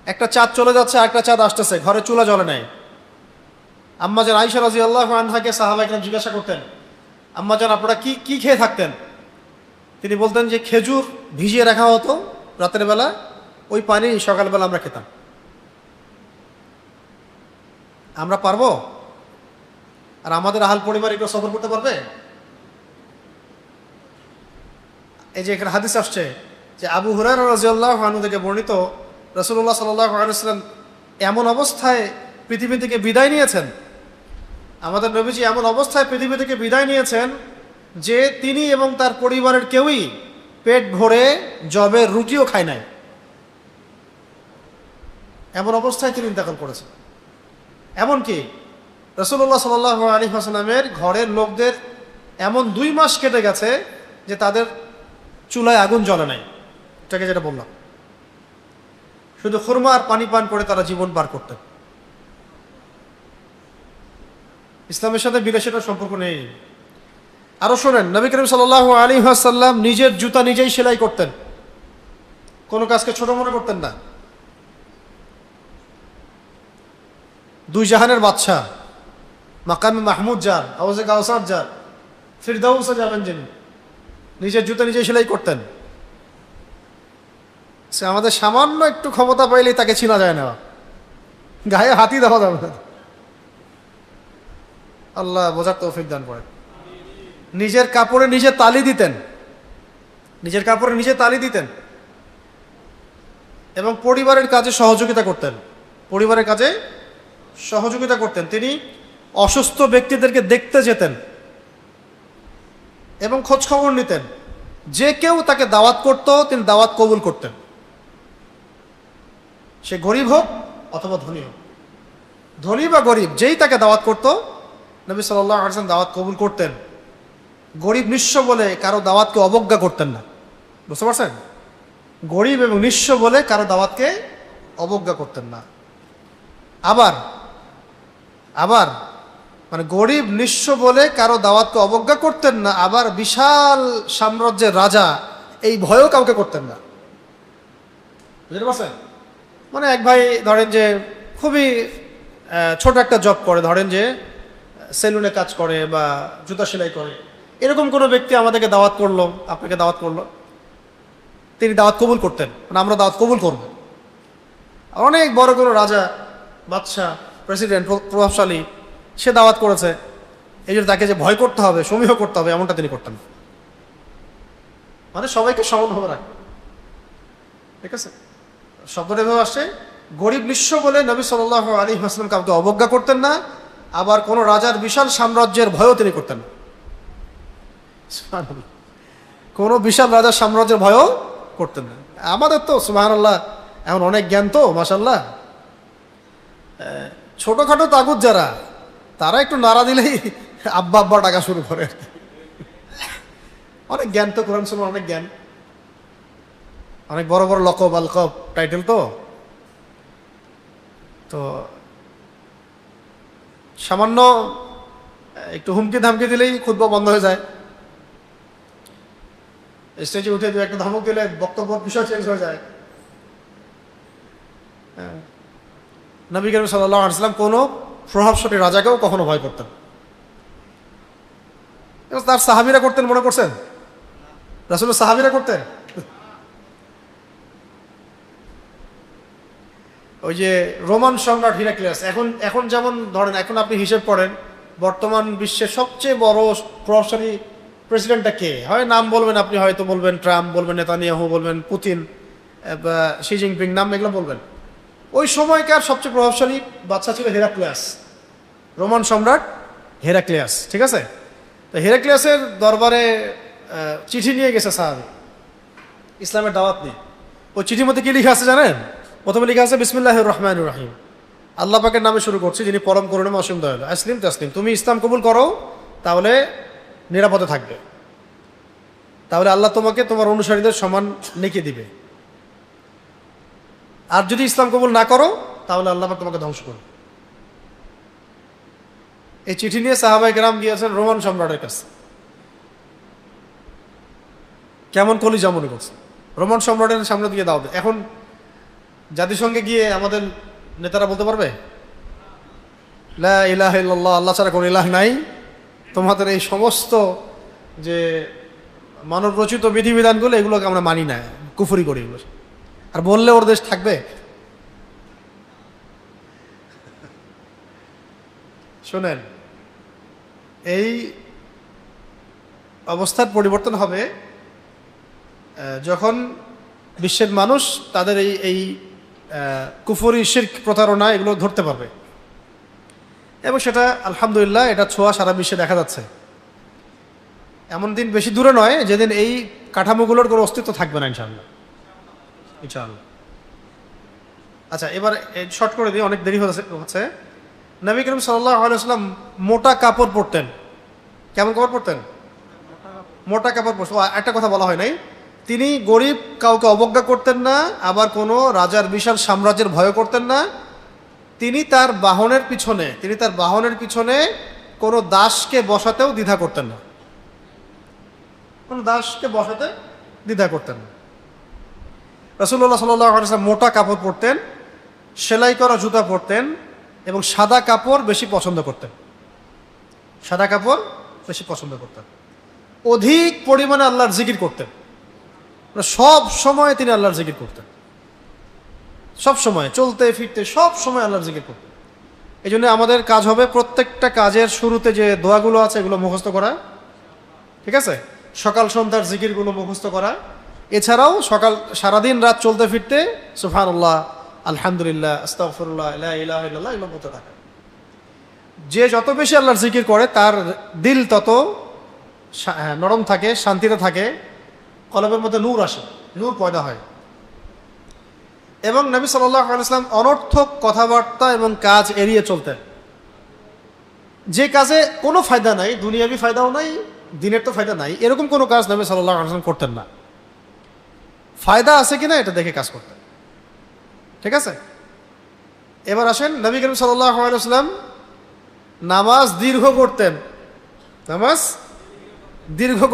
একটা চাঁদ চলে যাচ্ছে, আরেকটা চাঁদ আসতেছে, ঘরে চুলা জ্বলে নাই। আম্মাজান আয়েশা রাদিয়াল্লাহু আনহাকে সাহাবায়ে কেরাম জিজ্ঞাসা করতেন, আম্মাজান আপনারা কি কি খেয়ে থাকতেন? তিনি বলতেন যে খেজুর ভিজিয়ে রাখা হতো রাতের বেলা, ওই পানি সকালবেলা আমরা খেতাম। আমরা পারবো? আর আমাদের আহাল পরিবার এগুলো সফর করতে পারবে? এই যে এখানে হাদিস আসছে যে আবু হুরায়রা রাদিয়াল্লাহু আনহু থেকে বর্ণিত, রাসূলুল্লাহ সাল্লাল্লাহু আলাইহি ওয়াসাল্লাম এমন অবস্থায় পৃথিবী থেকে বিদায় নিয়েছেন, আমাদের নবীজি এমন অবস্থায় পৃথিবী থেকে বিদায় নিয়েছেন যে তিনি এবং তার পরিবারের কেউই পেট ভরে জবের রুটিও খায় নাই। এমন অবস্থায় তিনি ইন্তেকাল করেছেন। এমনকি রাসূলুল্লাহ সাল্লাল্লাহু আলাইহি ওয়াসাল্লামের ঘরের লোকদের এমন 2 মাস কেটে গেছে যে তাদের চুলায় আগুন জ্বলে নাই, এটাকে যেটা বললাম। শুধু খুরমা আর পানি পান করে তারা জীবন পার করতেন। ইসলামের সাথে বিদেশের সম্পর্ক নেই। আরো শোনেন, নবী করিম সাল্লাল্লাহু আলাইহি ওয়াসাল্লাম নিজের জুতা নিজেই সেলাই করতেন, কোনো কাজকে ছোট মনে করতেন না। দুই জাহানের বাদশা, মাকামে মাহমুদ যার, আওয়াজে কাউসার যার, ফিরদাউসে যাবেন যিনি, নিজের জুতা নিজেই সেলাই করতেন। সে আমাদের সামান্য একটু ক্ষমতা পাইলেই তাকে চিনা যায় না, গায়ে হাতি দেওয়া যাবে না। আল্লাহ বোঝার তৌফিক দান করেন। নিজের কাপড়ে নিজে তালি দিতেন, নিজের কাপড়ে নিজে তালি দিতেন এবং পরিবারের কাজে সহযোগিতা করতেন, পরিবারের কাজে সহযোগিতা করতেন। তিনি অসুস্থ ব্যক্তিদেরকে দেখতে যেতেন এবং খোঁজ খবর নিতেন। যে কেউ তাকে দাওয়াত করত তিনি দাওয়াত কবুল করতেন, সে গরিব হোক অথবা ধনী হোক, ধনী বা গরিব যেই তাকে দাওয়াত করত নবী সাল্লাল্লাহু আলাইহি ওয়াসাল্লাম দাওয়াত কবুল করতেন। গরিব নিঃস্ব বলে কারো দাওয়াতকে অবজ্ঞা করতেন না, বুঝতে পারছেন? গরিব এবং নিঃস্ব বলে কারো দাওয়াতকে অবজ্ঞা করতেন না। আবার আবার মানে গরিব নিঃস্ব বলে কারো দাওয়াতকে অবজ্ঞা করতেন না, আবার বিশাল সাম্রাজ্যের রাজা এই ভয়ও কাউকে করতেন না, বুঝতে পারছেন? মানে এক ভাই ধরেন যে খুবই ছোট একটা জব করে, ধরেন যে সেলুনে কাজ করে বা জুতা সেলাই করে, এরকম কোনো ব্যক্তি আমাদেরকে দাওয়াত করলো, আপনাকে দাওয়াত করলো, তিনি দাওয়াত কবুল করতেন, মানে আমরা দাওয়াত কবুল করব। অনেক বড় কোনো রাজা, বাদশাহ, প্রেসিডেন্ট, প্রভাবশালী, সে দাওয়াত করেছে, এই জন্য তাকে যে ভয় করতে হবে, সমীহ করতে হবে, এমনটা তিনি করতেন। মানে সবাইকে সমানভাবে রাখেন, ঠিক আছে? শব্দটা এভাবে আসছে, গরিব নিঃস্ব বলে নবী সাল্লাল্লাহু আলাইহি ওয়াসাল্লাম কাউকে অবজ্ঞা করতেন না, আবার কোন রাজার বিশাল সাম্রাজ্যের ভয়ও তিনি করতেন না। কোন বিশাল রাজার সাম্রাজ্যের ভয়ও করতেন না। আমাদের তো সুবহানাল্লাহ এখন অনেক জ্ঞান, তো মাশাআল্লাহ, ছোটখাটো তাগুত যারা, তারা একটু নাড়া দিলেই আব্বা আব্বা ডাকা শুরু করে। অনেক জ্ঞান তো, কোরআন সুন্নাহ অনেক জ্ঞান, অনেক বড় বড় লকব আলকব টাইটেল, তো সামান্য একটু হুমকি ধামকি দিলেই খুতবা বন্ধ হয়ে যায়। স্টেজে উঠে একটা ধমক দিলে বক্তব্য বিষয় চেঞ্জ হয়ে যায়। নবী করিম সাল্লাল্লাহু আলাইহি ওয়াসাল্লাম কোনো প্রভাবশালী রাজাকেও কখনো ভয় করতেন। তার সাহাবীরা করতেন, মনে করছেন? রাসূলের সাহাবীরা করতেন। ওই যে রোমান সম্রাট হিরাক্লিয়াস, এখন যেমন ধরেন, এখন আপনি হিসেব করেন বর্তমান বিশ্বের সবচেয়ে বড় প্রভাবশালী প্রেসিডেন্টটা কে? হয় নাম বলবেন আপনি, হয়তো বলবেন ট্রাম্প, বলবেন নেতানিয়াহু, বলবেন পুতিন বা শি জিনপিং, নাম এগুলো বলবেন। ওই সময়কার সবচেয়ে প্রভাবশালী বাদশা ছিল হেরাক্লিয়াস, রোমান সম্রাট হেরাক্লিয়াস, ঠিক আছে? তো হেরাক্লিয়াসের দরবারে চিঠি নিয়ে গেছে সাহাবী, ইসলামের দাওয়াত নিয়ে। ওই চিঠির মধ্যে কি লেখা আছে জানেন? প্রথমে লেখা আছে বিসমিল্লাহির রহমানির রহিম, আল্লাহ পাকের নামে শুরু করছি যিনি পরম করুণাময় অসীম দয়ালু। আসলিম তাসলিম, তুমি ইসলাম কবুল করো তাহলে নিরাপদে থাকবে, তাহলে আল্লাহ তোমাকে তোমার অনুসারীদের সমান নেকি দিবে, আর যদি ইসলাম কবুল না করো তাহলে আল্লাহ পাক তোমাকে ধ্বংস করবে। এই চিঠি নিয়ে সাহাবায়ে কেরাম গিয়েছেন রোমান সম্রাটের কাছে। কেমন কলিজা মনে করছে, রোমান সম্রাটের সামনে দিয়ে দাও। এখন জাতিসংঘে গিয়ে আমাদের নেতারা বলতে পারবে লা ইলাহা ইল্লাল্লাহ, আল্লাহ ছাড়া কোনো ইলাহ নাই, তোমাদের এই সমস্ত যে মানব রচিত বিধিবিধানগুলো এগুলোকে আমরা মানি না, কুফরি করি এগুলো, আর বললে ওর দেশ থাকবে? শোনেন, এই অবস্থার পরিবর্তন হবে যখন বিশ্বের মানুষ তাদের এই কুফরি, শিরক, প্রতারণা এগুলো ধরতে পারবে, এবং সেটা আলহামদুলিল্লাহ এটা ছোঁয়া সারা বিশ্বে দেখা যাচ্ছে। এমন দিন বেশি দূরে নয় যেদিন এই কাঠামোগুলোর কোনো অস্তিত্ব থাকবে না, ইনশাআল্লাহ, ইনশাআল্লাহ। আচ্ছা, এবার শর্ট করে দিই, অনেক দেরি হচ্ছে। নবী করিম সাল্লাল্লাহু আলাইহি ওয়াসাল্লাম মোটা কাপড় পরতেন। কেমন কাপড় পরতেন? মোটা কাপড় পরতেন। একটা কথা বলা হয় নাই, তিনি গরিব কাউকে অবজ্ঞা করতেন না, আবার কোনো রাজার বিশাল সাম্রাজ্যের ভয় করতেন না। তিনি তার বাহনের পিছনে কোনো দাসকে বসাতেও দ্বিধা করতেন না, কোনো দাসকে বসাতে দ্বিধা করতেন না। রাসূলুল্লাহ সাল্লাল্লাহু আলাইহি ওয়াসাল্লাম মোটা কাপড় পরতেন, সেলাই করা জুতা পরতেন এবং সাদা কাপড় বেশি পছন্দ করতেন। সাদা কাপড় বেশি পছন্দ করতেন। অধিক পরিমাণে আল্লাহর জিকির করতেন। সব সময় তিনি আল্লাহর জিকির করতেন, সব সময়, চলতে ফিরতে সব সময় আল্লাহর জিকির করতেন। এই জন্য আমাদের কাজ হবে প্রত্যেকটা কাজের শুরুতে যে দোয়াগুলো আছে এগুলো মুখস্থ করা, ঠিক আছে? সকাল সন্ধ্যার জিকিরগুলো মুখস্থ করা। এছাড়াও সারাদিন রাত চলতে ফিরতে সুবহানাল্লাহ, আলহামদুলিল্লাহ, আস্তাগফিরুল্লাহ, লা ইলাহা ইল্লাল্লাহ এগুলো বলতে থাকে। যে যত বেশি আল্লাহর জিকির করে তার দিল তত নরম থাকে, শান্তিতে থাকে, কলবের মধ্যে নূর আসে, নূর পয়দা হয়। এবং নবী সাল্লাল্লাহু আলাইহি ওয়াসাল্লাম অনর্থক কথাবার্তা এবং কাজ এড়িয়ে চলতেন। যে কাজে কোনো ফায়দা নাই, দুনিয়াবি ফায়দাও নাই, দিনের তো ফায়দা নাই, এরকম কোনো কাজ নবী সাল্লাল্লাহু আলাইহি ওয়াসাল্লাম করতেন না। ফায়দা আছে কিনা এটা দেখে কাজ করতেন, ঠিক আছে? এবার আসেন, নবী করিম সাল্লাল্লাহু আলাইহি ওয়াসাল্লাম নামাজ দীর্ঘ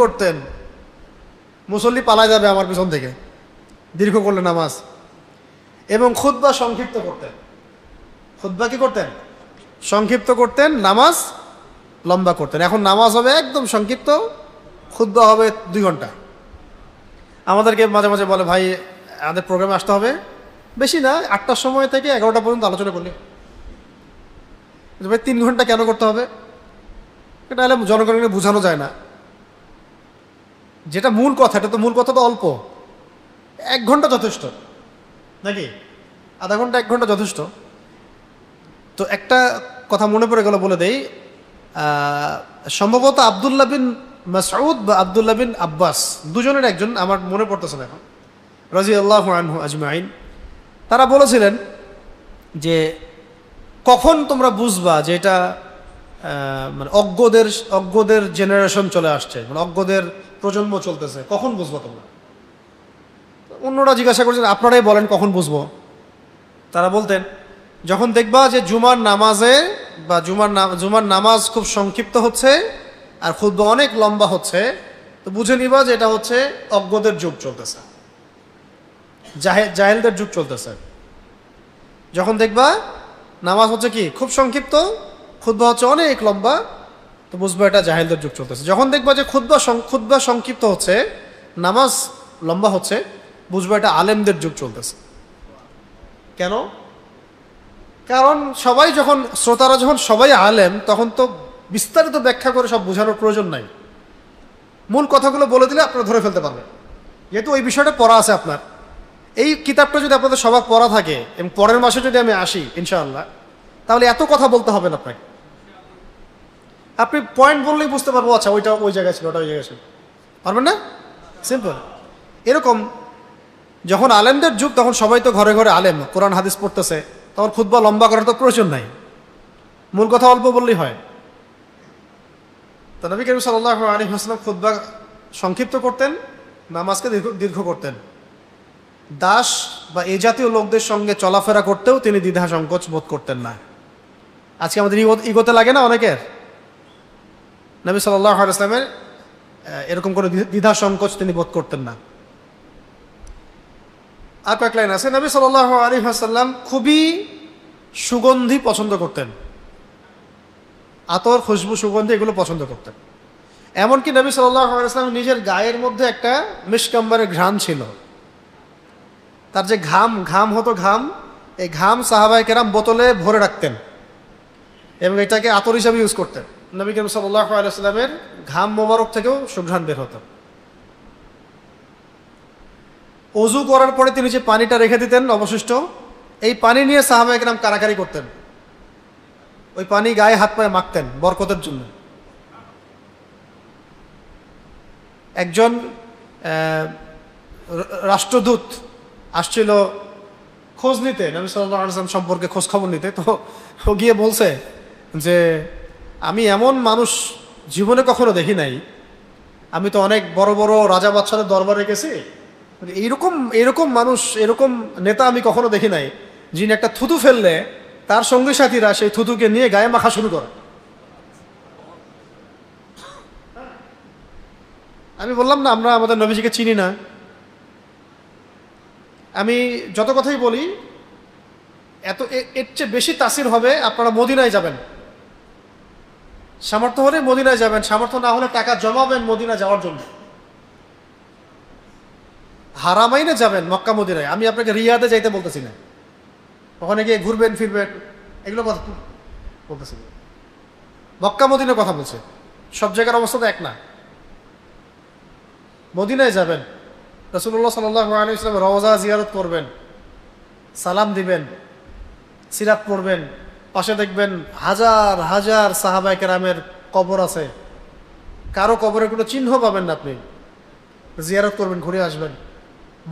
করতেন। মুসল্লি পালায় যাবে আমার পিছন থেকে দীর্ঘ করলে নামাজ। এবং খুতবা সংক্ষিপ্ত করতেন। খুতবা কি করতেন? সংক্ষিপ্ত করতেন, নামাজ লম্বা করতেন। এখন নামাজ হবে একদম সংক্ষিপ্ত, খুতবা হবে 2 ঘন্টা। আমাদেরকে মাঝে মাঝে বলে, ভাই আমাদের প্রোগ্রামে আসতে হবে, বেশি না 8টার সময় থেকে 11টা পর্যন্ত আলোচনা করলে। ভাই 3 ঘন্টা কেন করতে হবে? এটা হলে জনগণকে বোঝানো যায় না। যেটা মূল কথা, এটা তো মূল কথা তো অল্প, 1 ঘন্টা যথেষ্ট নাকি? আধা ঘন্টা 1 ঘন্টা যথেষ্ট। তো একটা কথা মনে পড়ে গেল, বলে দেই। সম্ভবত আব্দুল্লাহ বিন মাসউদ বা আব্দুল্লাহ বিন আব্বাস, দুজনের একজন, আমার মনে পড়তেছে না এখন, রাদিয়াল্লাহু আনহু আজমাইন। তারা বলেছিলেন যে কখন তোমরা বুঝবা যে এটা মানে অজ্ঞদের জেনারেশন চলে আসছে, মানে অজ্ঞদের প্রজন্ম চলতেছে, কখন বুঝবো তোমরা? অন্যরা জিজ্ঞাসা করছেন, আপনারাই বলেন কখন বুঝবো? তারা বলতেন, যখন দেখবা যে জুমার নামাজে বা জুমার নামাজ খুব সংক্ষিপ্ত হচ্ছে আর খুতবা অনেক লম্বা হচ্ছে, তো বুঝে নিবা যে এটা হচ্ছে অজ্ঞদের যুগ চলতেছে, জাহেলদের যুগ চলতেছে। যখন দেখবা নামাজ হচ্ছে কি খুব সংক্ষিপ্ত, খুতবা হচ্ছে অনেক লম্বা, তো বুঝবা এটা জাহেলদের যুগ চলতেছে। যখন দেখবা যে খুতবা সংক্ষিপ্ত হচ্ছে, নামাজ লম্বা হচ্ছে, বুঝবা এটা আলেমদের যুগ চলতেছে। কেন? কারণ শ্রোতারা যখন সবাই আলেম, তখন তো বিস্তারিত ব্যাখ্যা করে সব বোঝানোর প্রয়োজন নাই। মূল কথাগুলো বলে দিলে আপনারা ধরে ফেলতে পারবেন, যেহেতু ওই বিষয়টা পড়া আছে আপনার। এই কিতাবটা যদি আপনাদের সবার পড়া থাকে এবং পরের মাসে যদি আমি আসি ইনশাআল্লাহ, তাহলে এত কথা বলতে হবে না আপনাকে। আপনি পয়েন্ট বললেই বুঝতে পারবো, আচ্ছা ওইটা ওই জায়গায় ছিল, ওটা ওই জায়গায় ছিল, পারবেন না? সিম্পল। এরকম যখন আলেমদের যুগ, তখন সবাই তো ঘরে ঘরে আলেম, কোরআন হাদিস পড়তেছে, তখন খুতবা লম্বা করার তো প্রয়োজন নাই, মূল কথা অল্প বললেই হয়। তো নবী করিম সাল্লাল্লাহু আলাইহি ওয়াসাল্লাম খুতবা সংক্ষিপ্ত করতেন, নামাজকে দীর্ঘ করতেন। দাস বা এই জাতীয় লোকদের সঙ্গে চলাফেরা করতেও তিনি দ্বিধা সংকোচ বোধ করতেন না। আজকে আমাদের ইগোতে লাগে না অনেকের? নবী সাল্লাল্লাহু আলাইহি ওয়াসাল্লামের এরকম কোনো দ্বিধা সংকোচ তিনি বোধ করতেন না। আর কয়েক লাইন আছে। নবী সাল্লাল্লাহু আলাইহি ওয়াসাল্লাম খুবই সুগন্ধি পছন্দ করতেন, আতর, খুশবু, সুগন্ধি এগুলো পছন্দ করতেন। এমনকি নবী সাল্লাল্লাহু আলাইহি ওয়াসাল্লাম নিজের গায়ের মধ্যে একটা মিশকাম্বারের ঘ্রাণ ছিল। তার যে ঘাম হতো, এই ঘাম সাহাবায়ে কেরাম বোতলে ভরে রাখতেন এবং এটাকে আতর হিসাবে ইউজ করতেন। নবী করিম সাল্লাল্লাহু আলাইহি ওয়াসাল্লামের ঘাম মোবারক থেকেও সুঘ্রাণ বের হতো। ওযু করার পরে তিনি যে পানিটা রেখে দিতেন অবশিষ্ট, এই পানি নিয়ে সাহাবায়ে কেরাম কারাকারি করতেন, ওই পানি গায়ে হাত পায়ে মাখতেন বরকতের জন্য। একজন রাষ্ট্রদূত আসছিল খোঁজ নিতে, নবী সাল্লাল্লাহু আলাইহি ওয়াসাল্লাম সম্পর্কে খোঁজ খবর নিতে। তো ও গিয়ে বলছে যে আমি এমন মানুষ জীবনে কখনো দেখি নাই, আমি তো অনেক বড় বড় রাজা বাদশাদের দরবারে গেছি, মানে এইরকম এরকম মানুষ, এরকম নেতা আমি কখনো দেখি নাই, যিনি একটা থুতু ফেললে তার সঙ্গী সাথীরা সেই থুতুকে নিয়ে গায়ে মাখা শুরু করে। আমি বললাম না আমরা আমাদের নবীজিকে চিনি না। আমি যত কথাই বলি এত এর চেয়ে বেশি তাসির হবে আপনারা মদিনায় যাবেন। সামর্থ্য হলে মদিনায় যাবেন, সামর্থ্য না হলে টাকা জমাবেন মদিনা যাওয়ার জন্য। হারামাইনে যাবেন, মক্কা মদিনায়। আমি আপনাকে রিয়াদে যাইতে বলতেছি না, ওখানে গিয়ে ঘুরবেন ফিরবেন এগুলো কথা বলতেছি না। মক্কা মদিনার কথা বলছে, সব জায়গার অবস্থা তো এক না। মদিনায় যাবেন, রাসূলুল্লাহ সাল্লাল্লাহু আলাইহি ওয়াসাল্লাম রওজা জিয়ারত করবেন, সালাম দিবেন, সিরাত পড়বেন। পাশে দেখবেন হাজার হাজার সাহাবায়ে কেরামের কবর আছে, কারো কবরের কোনো চিহ্ন পাবেন না। আপনি জিয়ারত করবেন, ঘুরে আসবেন।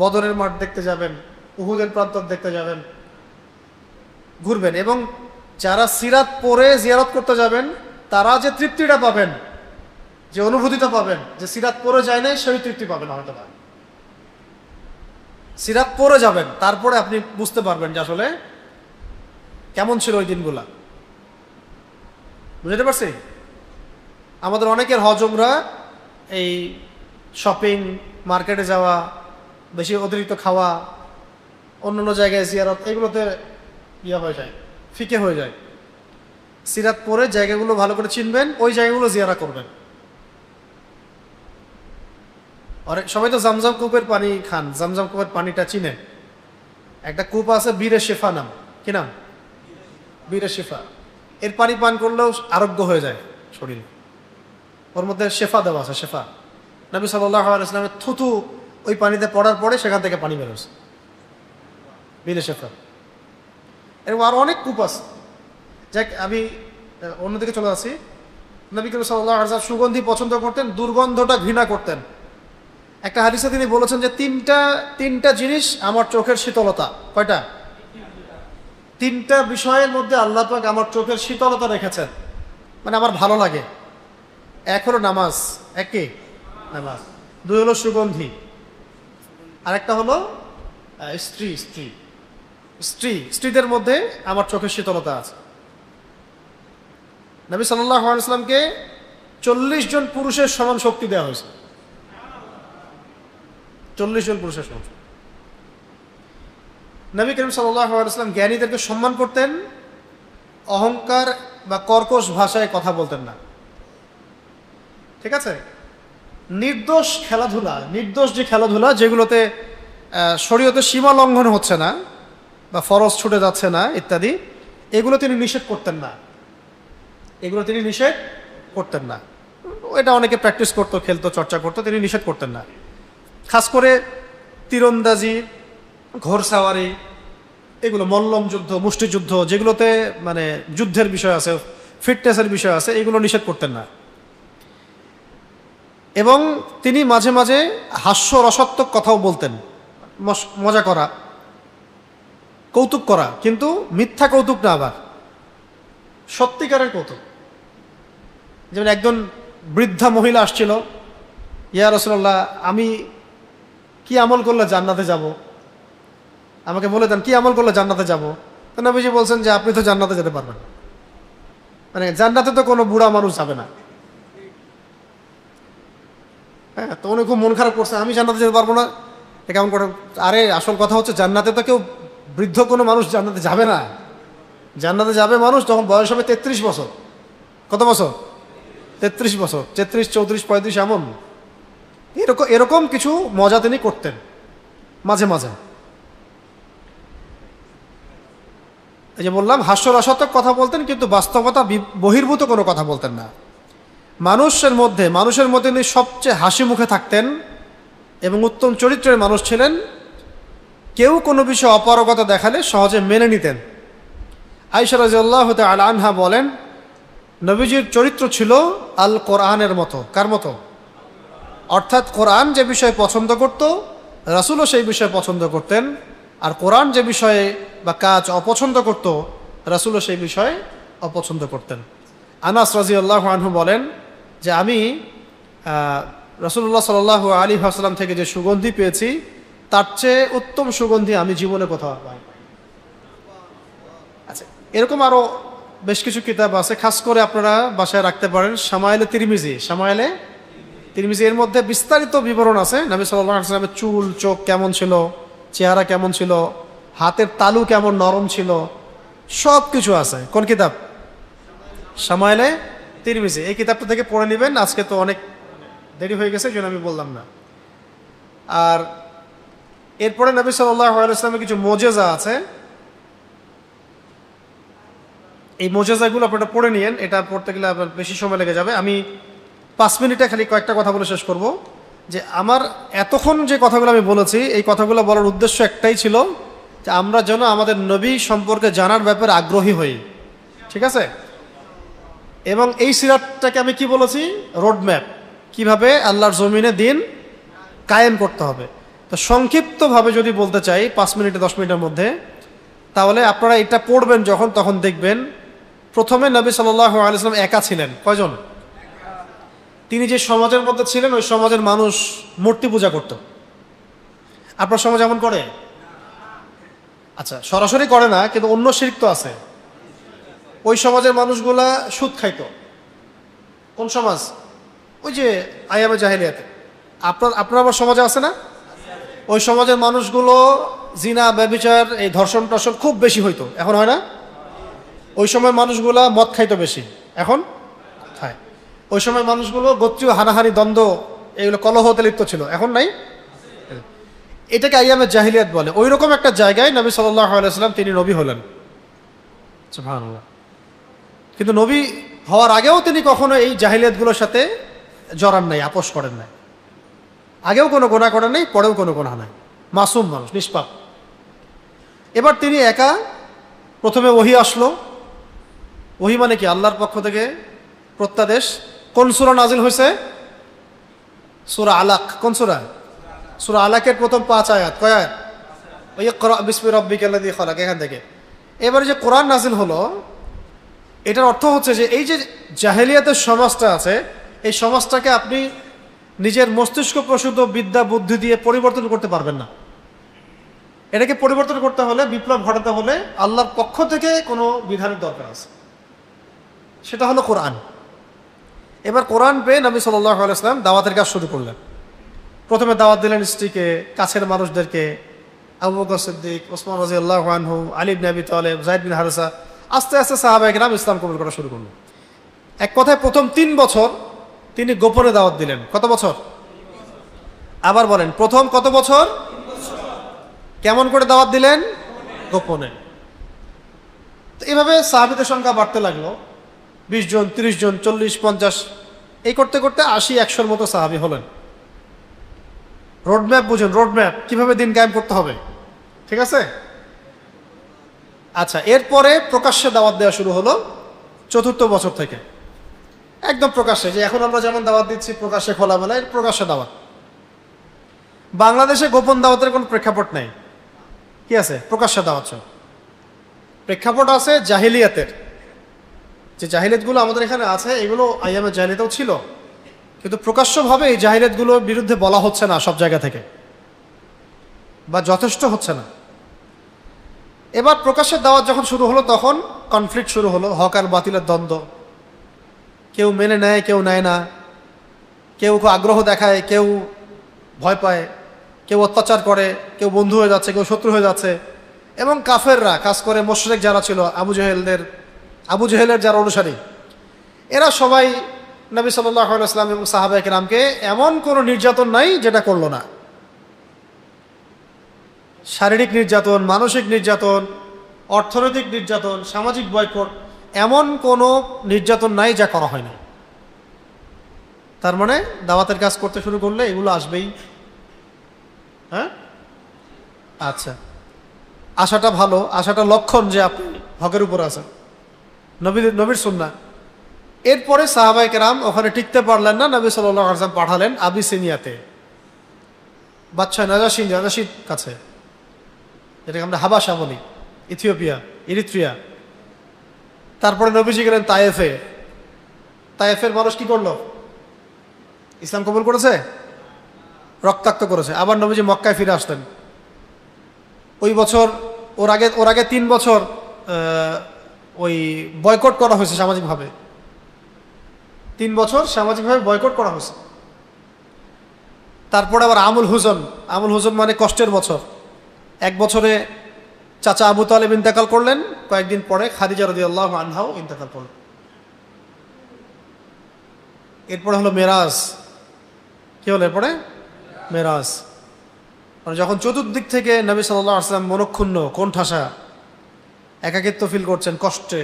বদরের মাঠ দেখতে যাবেন, উহুদের প্রান্তর দেখতে যাবেন, ঘুরবেন। এবং যারা সিরাত পড়ে জিয়ারত করতে যাবেন তারা যে তৃপ্তিটা পাবেন, যে অনুভূতিটা পাবেন, যে সিরাত পড়ে যায় নাই সেই তৃপ্তি পাবেন হয়তো না। সিরাত পড়ে যাবেন, তারপরে আপনি বুঝতে পারবেন যে আসলে কেমন ছিল ওই দিনগুলা। বুঝতে পারছি? আমাদের অনেকের হজ উমরা এই শপিং, মার্কেটে যাওয়া, বেশি অতিরিক্ত খাওয়া, অন্যান্য জায়গায় জিয়ারত, এগুলোতে ইয়ে হয়ে যায়, ফিকে হয়ে যায়। সিরাত পরে জায়গাগুলো ভালো করে চিনবেন, ওই জায়গাগুলো জিয়ারা করবেন। অনেক সবাই তো জামজাম কূপের পানি খান, জামজাম কূপের পানিটা চিনেন। একটা কূপ আছে বীরে শেফা নাম, কি নাম? বীরে শেফা। এর পানি পান করলেও আরোগ্য হয়ে যায় শরীর, ওর মধ্যে শেফা দেওয়া আছে, শেফা। নবী সাল্লাল্লাহু আলাইহি ওয়াসাল্লামের থুতু ওই পানিতে পড়ার পরে সেখান থেকে পানি বেরোছে, বীরে শেফা। এরকম আরো অনেক কূপ আছে। যাক, আমি অন্যদিকে চলে আসি। নবী করিম সাল্লাল্লাহু আলাইহি ওয়াসাল্লাম সুগন্ধি পছন্দ করতেন, দুর্গন্ধটা ঘৃণা করতেন। একটা হাদিসে তিনি বলেছেন যে তিনটা জিনিস আমার চোখের শীতলতা। কয়টা? তিনটা বিষয়ের মধ্যে আল্লাহ পাক আমার চোখের শীতলতা রেখেছেন, মানে আমার ভালো লাগে। এক হলো নামাজ, এক কি? নামাজ। দুই হলো সুগন্ধি, আরেকটা হলো স্ত্রীদের মধ্যে আমার চোখের শীতলতা আছে। নবী সাল্লাল্লাহু আলাইহি ওয়াসাল্লামকে 40 জন পুরুষের সমান শক্তি দেওয়া হয়েছে। 40 জন পুরুষের সমান। নবী করিম সাল্লাল্লাহু আলাইহি ওয়াসাল্লাম জ্ঞানীদেরকে সম্মান করতেন, অহংকার বা কর্কশ ভাষায় কথা বলতেন না। ঠিক আছে? নির্দোষ যে খেলাধুলা যেগুলোতে শরীয়তের সীমা লঙ্ঘন হচ্ছে না বা ফরজ ছুটে যাচ্ছে না ইত্যাদি, এগুলো তিনি নিষেধ করতেন না। এটা অনেকে প্র্যাকটিস করতো, খেলতো, চর্চা করতো, তিনি নিষেধ করতেন না। খাস করে তীরন্দাজি, ঘোড়সাওয়ারি, এগুলো মল্লম যুদ্ধ, মুষ্টিযুদ্ধ, যেগুলোতে মানে যুদ্ধের বিষয় আছে, ফিটনেসের বিষয় আছে, এগুলো নিষেধ করতেন না। এবং তিনি মাঝে মাঝে হাস্যরসাত্মক কথাও বলতেন, মজা করা, কৌতুক করা, কিন্তু মিথ্যা কৌতুক না, আবার সত্যিকারের কৌতুক। যেমন একজন বৃদ্ধা মহিলা আসছিল, ইয়া রাসূলুল্লাহ, আমি কি আমল করলে জান্নাতে যাব? আমাকে বলে দেন কি আমল করলে জান্নাতে যাব। তো নবীজি বলছেন যে আপনি তো জান্নাতে যেতে পারবেন, মানে জান্নাতে তো কোনো বুড়া মানুষ যাবে না। হ্যাঁ, তো উনি খুব মন খারাপ করছে, আমি জান্নাতে যেতে পারবো না, কেমন করে? আরে আসল কথা হচ্ছে জান্নাতে তো কেউ বৃদ্ধ কোনো মানুষ জান্নাতে যাবে না। জান্নাতে যাবে মানুষ যখন বয়স হবে 33 বছর। কত বছর? 33 বছর, 33, 34, 35, এমন। এরকম কিছু মজা তিনি করতেন মাঝে মাঝে। এই যে বললাম, হাস্যরসাত্মক কথা বলতেন, কিন্তু বাস্তবতা বহির্ভূত কোনো কথা বলতেন না। মানুষের মধ্যে তিনি সবচেয়ে হাসি মুখে থাকতেন এবং উত্তম চরিত্রের মানুষ ছিলেন। কেউ কোনো বিষয়ে অপারগতা দেখালে সহজে মেনে নিতেন। আয়েশা রাদিয়াল্লাহু তাআলা আনহা বলেন, নবীজির চরিত্র ছিল আল কোরআনের মতো। কার মতো? অর্থাৎ কোরআন যে বিষয়ে পছন্দ করত, রাসূলও সেই বিষয়ে পছন্দ করতেন। আর কোরআন যে বিষয়ে বা কাজ অপছন্দ করত, রাসূলও সেই বিষয়ে অপছন্দ করতেন। আনাস রাদিয়াল্লাহু আনহু বলেন যে আমি রাসূলুল্লাহ সাল্লাল্লাহু আলাইহি ওয়াসাল্লাম থেকে যে সুগন্ধি পেয়েছি, তার চেয়ে উত্তম সুগন্ধি আমি জীবনে কোথাও পাই। আচ্ছা, এরকম আরো বেশ কিছু কিতাব আছে, খাস করে আপনারা বাসায় রাখতে পারেন। শামায়েলে তিরমিজি, এর মধ্যে বিস্তারিত বিবরণ আছে নবী সাল্লাল্লাহু আলাইহি ওয়াসাল্লামের চুল, চোখ কেমন ছিল, চেহারা কেমন ছিল, হাতের তালু কেমন নরম ছিল, সব কিছু আছে। কোন কিতাব? শামায়েলে তিরমিজি। এই কিতাবটা থেকে পড়ে নেবেন। আজকে তো অনেক দেরি হয়ে গেছে, জন্য আমি বললাম না। আর এরপরে নবী সাল্লাল্লাহু আলাইহি ওয়াসাল্লামের কিছু মুজিজা আছে, এই মুজিজাগুলো আপনারা পড়ে নিয়েন। এটা পড়তে গেলে আপনার বেশি সময় লেগে যাবে। আমি 5 মিনিটে খালি কয়েকটা কথা বলে শেষ করব। যে আমার এতক্ষণ যে কথাগুলো আমি বলেছি, এই কথাগুলো বলার উদ্দেশ্য একটাই ছিল যে আমরা যেন আমাদের নবী সম্পর্কে জানার ব্যাপারে আগ্রহী হই, ঠিক আছে? এবং এই সিরাতটাকে আমি কি বলেছি? রোডম্যাপ, কিভাবে আল্লাহর জমিনে দিন কায়েম করতে হবে। তো সংক্ষিপ্তভাবে যদি বলতে চাই 5 মিনিটে 10 মিনিটের মধ্যে, তাহলে আপনারা এটা পড়বেন যখন, তখন দেখবেন প্রথমে নবী সাল্লাল্লাহু আলাইহি ওয়াসাল্লাম একা ছিলেন। কয়জন? তিনি যে সমাজের মধ্যে ছিলেন, ওই সমাজের মানুষ মূর্তি পূজা করত। আপনার সমাজ এমন করে? আচ্ছা, সরাসরি করে না, কিন্তু অন্য শিরক তো আছে। ওই সমাজের মানুষগুলা সুদ খাইত। কোন সমাজ? ওই যে আইয়ামে জাহেলিয়াতে। আপনার আমার সমাজে আছে না? ওই সমাজের মানুষগুলো জিনা, ব্যভিচার, এই ধর্ষণ টর্ষণ খুব বেশি হইতো। এখন হয় না? ওই সময় মানুষগুলা মদ খাইতো বেশি, এখন খায়। ওই সময় মানুষগুলো গোত্রীয় হানাহানি, দ্বন্দ্ব, এগুলো কলহতে লিপ্ত ছিল, এখন নাই। এটাকে আইয়ামে জাহিলিয়াত বলে। ওই রকম একটা জায়গায় নবী সাল্লাল্লাহু আলাইহি ওয়াসাল্লাম তিনি নবী হলেন। সুবহানাল্লাহ। কিন্তু নবী হওয়ার আগেও তিনি কখনো এই জাহিলিয়াতগুলোর সাথে জড়ান নাই, আপোষ করেন নাই। আগেও কোনো গুনাহ করেন নাই, পরেও কোনো গুনাহ নাই, মাসুম মানুষ, নিষ্পাপ। এবার তিনি একা, প্রথমে ওহী আসলো। ওহী মানে কি? আল্লাহর পক্ষ থেকে প্রত্যাদেশ। কোন সূরা নাজিল হয়েছে? সূরা আলাক। কোন সূরা? সূরা আলাকের প্রথম 5 আয়াত। কয় আয়াত? ইকরা বিসমি রাব্বিকাল্লাযী খালাক, এখান থেকে। এবারে যে কোরআন নাজিল হলো, এটার অর্থ হচ্ছে যে এই যে জাহেলিয়াতের সমাজটা আছে, এই সমাজটাকে আপনি নিজের মস্তিষ্ক প্রসূত বিদ্যা বুদ্ধি দিয়ে পরিবর্তন করতে পারবেন না। এটাকে পরিবর্তন করতে হলে, বিপ্লব ঘটাতে হলে আল্লাহর পক্ষ থেকে কোনো বিধানের দরকার আছে, সেটা হলো কোরআন। এবার কোরআন পেয়ে নবী সাল্লাল্লাহু আলাইহি ওয়াসাল্লাম দাওয়াতের কাজ শুরু করলেন। প্রথমে দাওয়াত দিলেন স্ত্রীকে, কাছের মানুষদেরকে, আবু বকর সিদ্দিক, ওসমান রাদিয়াল্লাহু আনহু, আলী ইবনে আবি তালেব, যায়েদ বিন হারেসা। আস্তে আস্তে সাহাবায়ে কেরাম ইসলাম কবুল করা শুরু করলেন। এক কথায় প্রথম 3 বছর তিনি গোপনে দাওয়াত দিলেন। কত বছর? আবার বলেন, প্রথম কত বছর? কেমন করে দাওয়াত দিলেন? গোপনে। তো এভাবে সাহাবীদের সংখ্যা বাড়তে লাগলো। 20 জন, 30 জন, 40, 50, এই করতে করতে 80, 100-র মতো সাহাবী হলেন। রোডম্যাপ বুঝুন, রোডম্যাপ, কিভাবে দিন কায়েম করতে হবে, ঠিক আছে? আচ্ছা, এরপরে প্রকাশ্যে দাওয়াত দেওয়া শুরু হলো 4র্থ বছর থেকে। একদম প্রকাশ্যে, যে এখন আমরা যেমন দাওয়াত দিচ্ছি প্রকাশ্যে, খোলামেলায়, প্রকাশ্যে দাওয়াত। বাংলাদেশে গোপন দাওয়াতের কোনো প্রেক্ষাপট নাই। কি আছে? প্রকাশ্যে দাওয়াত। প্রেক্ষাপট আছে জাহিলিয়াতের। যে জাহিলিয়াতগুলো আমাদের এখানে আছে, এগুলো আইয়ামে জাহিলিয়াতেও ছিল, কিন্তু প্রকাশ্যভাবে এই জাহিলিয়াতগুলোর বিরুদ্ধে বলা হচ্ছে না সব জায়গা থেকে, বা যথেষ্ট হচ্ছে না। এবার প্রকাশ্যের দাওয়াত যখন শুরু হলো, তখন কনফ্লিক্ট শুরু হলো, হক আর বাতিলের দ্বন্দ্ব। কেউ মেনে নেয়, কেউ নেয় না, কেউ আগ্রহ দেখায়, কেউ ভয় পায়, কেউ অত্যাচার করে, কেউ বন্ধু হয়ে যাচ্ছে, কেউ শত্রু হয়ে যাচ্ছে। এবং কাফেররা, খাস করে মুশরিক যারা ছিল, আবু জেহেলের যারা অনুসারী, এরা সবাই নবী সাল্লাল্লাহু আলাইহি ওয়াসাল্লাম এবং সাহাবায়ে কেরামকে এমন কোনো নির্যাতন নাই যেটা করলো না। শারীরিক নির্যাতন, মানসিক নির্যাতন, অর্থনৈতিক নির্যাতন, সামাজিক বয়কট, এমন কোনো নির্যাতন নাই যা করা হয় না। তার মানে দাওয়াতের কাজ করতে শুরু করলে এগুলো আসবেই। হ্যাঁ, আচ্ছা, আশাটা ভালো, আশাটা লক্ষণ যে আপনি হকের উপর আছেন, নবীর সুন্নাহ। এরপরে সাহাবায়ে কেরাম ওখানে টিকতে পারলেন না, নবী সাল্লাল্লাহু আলাইহি ওয়াসাল্লাম পাঠালেন আবিসিনিয়াতে, বাদশাহ নাজাশির কাছে, যেটাকে আমরা হাবাসা বলি, ইথিওপিয়া, ইরিত্রিয়া। তারপরে নবীজি গেলেন তায়েফে। তায়েফের মানুষ কি করলো? ইসলাম কবুল করেছে, রক্তাক্ত করেছে। আবার নবীজি মক্কায় ফিরে আসলেন। ওই বছর ওর আগে 3 বছর ওই বয়কট করা হয়েছে সামাজিকভাবে। 3 বছর সামাজিকভাবে বয়কট করা হয়েছে। তারপরে আবার আমুল হুজন মানে কষ্টের বছর। 1 বছরে চাচা আবু তালেব ইন্তেকাল করলেন, কয়েকদিন পরে খাদিজা রাদিয়াল্লাহু আনহাও ইন্তেকাল করলেন। এরপরে হলো মেরাজ। কি হলো এরপরে? মেরাজ। মানে যখন চতুর্দিক থেকে নবী সাল্লাল্লাহু আলাইহি ওয়াসাল্লাম মনক্ষুণ্ণ, কোণঠাসা, একাকিত্ব ফিল করছেন, কষ্টে,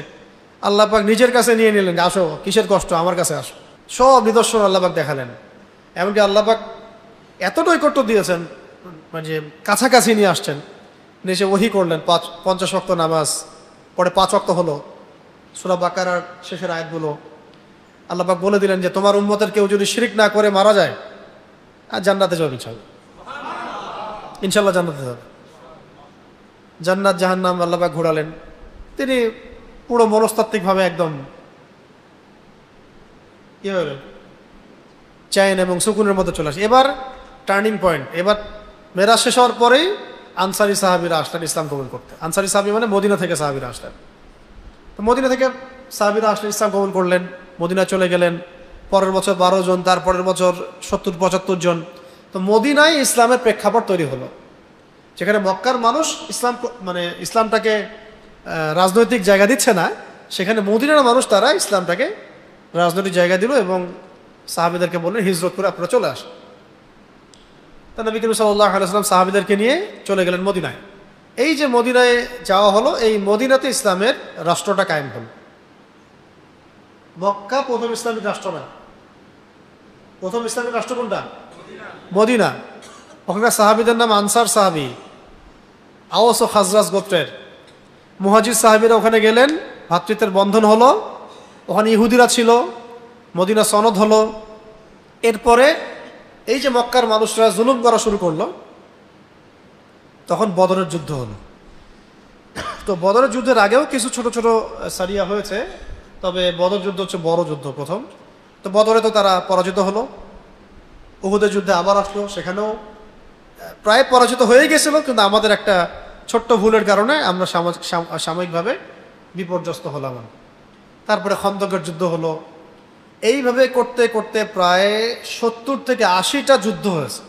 আল্লাহ পাক নিজের কাছে নিয়ে নিলেন, আসো, কিসের কষ্ট, আমার কাছে আসো। সব নিদর্শন আল্লাহ পাক দেখালেন। এমনকি আল্লাহ পাক এত নৈকট্য দিয়েছেন, মানে কাছাকাছি নিয়ে আসছেন, নিচে ওহী করলেন 50 ওয়াক্ত নামাজ, পরে 5 ওয়াক্ত হলো। সূরা বাকারার শেষের আয়াতগুলো আল্লাহ পাক বলে দিলেন যে তোমার উম্মতের কেউ যদি শিরক না করে মারা যায়, আর জান্নাতে যাবে ইনশাল্লাহ, জান্নাতে যাবে। জান্নাত জাহান্নাম আল্লাহ পাক ঘোরালেন। তিনি পুরো মনস্তাত্ত্বিকভাবে একদম কি হলেন, চ্যান এবং সুকুনের মধ্যে চলে আসে। এবার টার্নিং পয়েন্ট। এবার মেরাজ শেষ হওয়ার পরেই আনসারি সাহাবীরা আসলেন ইসলাম কবুল করতে। আনসারি সাহাবী মানে মদিনা থেকে সাহাবীরা আসলেন। তো মদিনা থেকে সাহাবীরা আসলেন, ইসলাম কবুল করলেন, মদিনা চলে গেলেন। পরের বছর 12 জন, তারপরের বছর 70-75 জন। তো মদিনায় ইসলামের প্রেক্ষাপট তৈরি হলো, যেখানে মক্কার মানুষ ইসলামটাকে রাজনৈতিক জায়গা দিচ্ছে না, সেখানে মদিনার মানুষ তারা ইসলামটাকে রাজনৈতিক জায়গা দিল এবং সাহাবীদেরকে বললেন হিজরত করে আপনারা চলে আসেন। তা নবী করিম সাল্লাল্লাহু আলাইহি ওয়াসাল্লাম সাহাবীদেরকে নিয়ে চলে গেলেন মদিনায়। এই যে মদিনায় যাওয়া হলো, এই মদিনাতে ইসলামের রাষ্ট্রটা কায়েম হল। মক্কা প্রথম ইসলামিক রাষ্ট্র না। প্রথম ইসলামিক রাষ্ট্র কোনটা? মদিনা। ওখানকার সাহাবীদের নাম আনসার সাহাবী, আওস ও খাজরাজ গোত্রের। মুহাজির সাহাবীরা ওখানে গেলেন, ভ্রাতৃত্বের বন্ধন হলো। ওখানে ইহুদিরা ছিল, মদিনা সনদ হলো। এরপরে এই যে মক্কার মানুষরা জুলুম করা শুরু করলো, তখন বদরের যুদ্ধ হলো। তো বদরের যুদ্ধের আগেও কিছু ছোট ছোট সারিয়া হয়েছে, তবে বদর যুদ্ধ হচ্ছে বড় যুদ্ধ প্রথম। তো বদরে তো তারা পরাজিত হলো। উহুদের যুদ্ধে আবার আসলো, সেখানেও প্রায় পরাজিত হয়ে গেছিল, কিন্তু আমাদের একটা ছোট্ট ভুলের কারণে আমরা সাময়িকভাবে বিপর্যস্ত হলাম। তারপরে খন্দকের যুদ্ধ হলো। এইভাবে করতে করতে প্রায় 70 থেকে 80টা যুদ্ধ হয়েছে।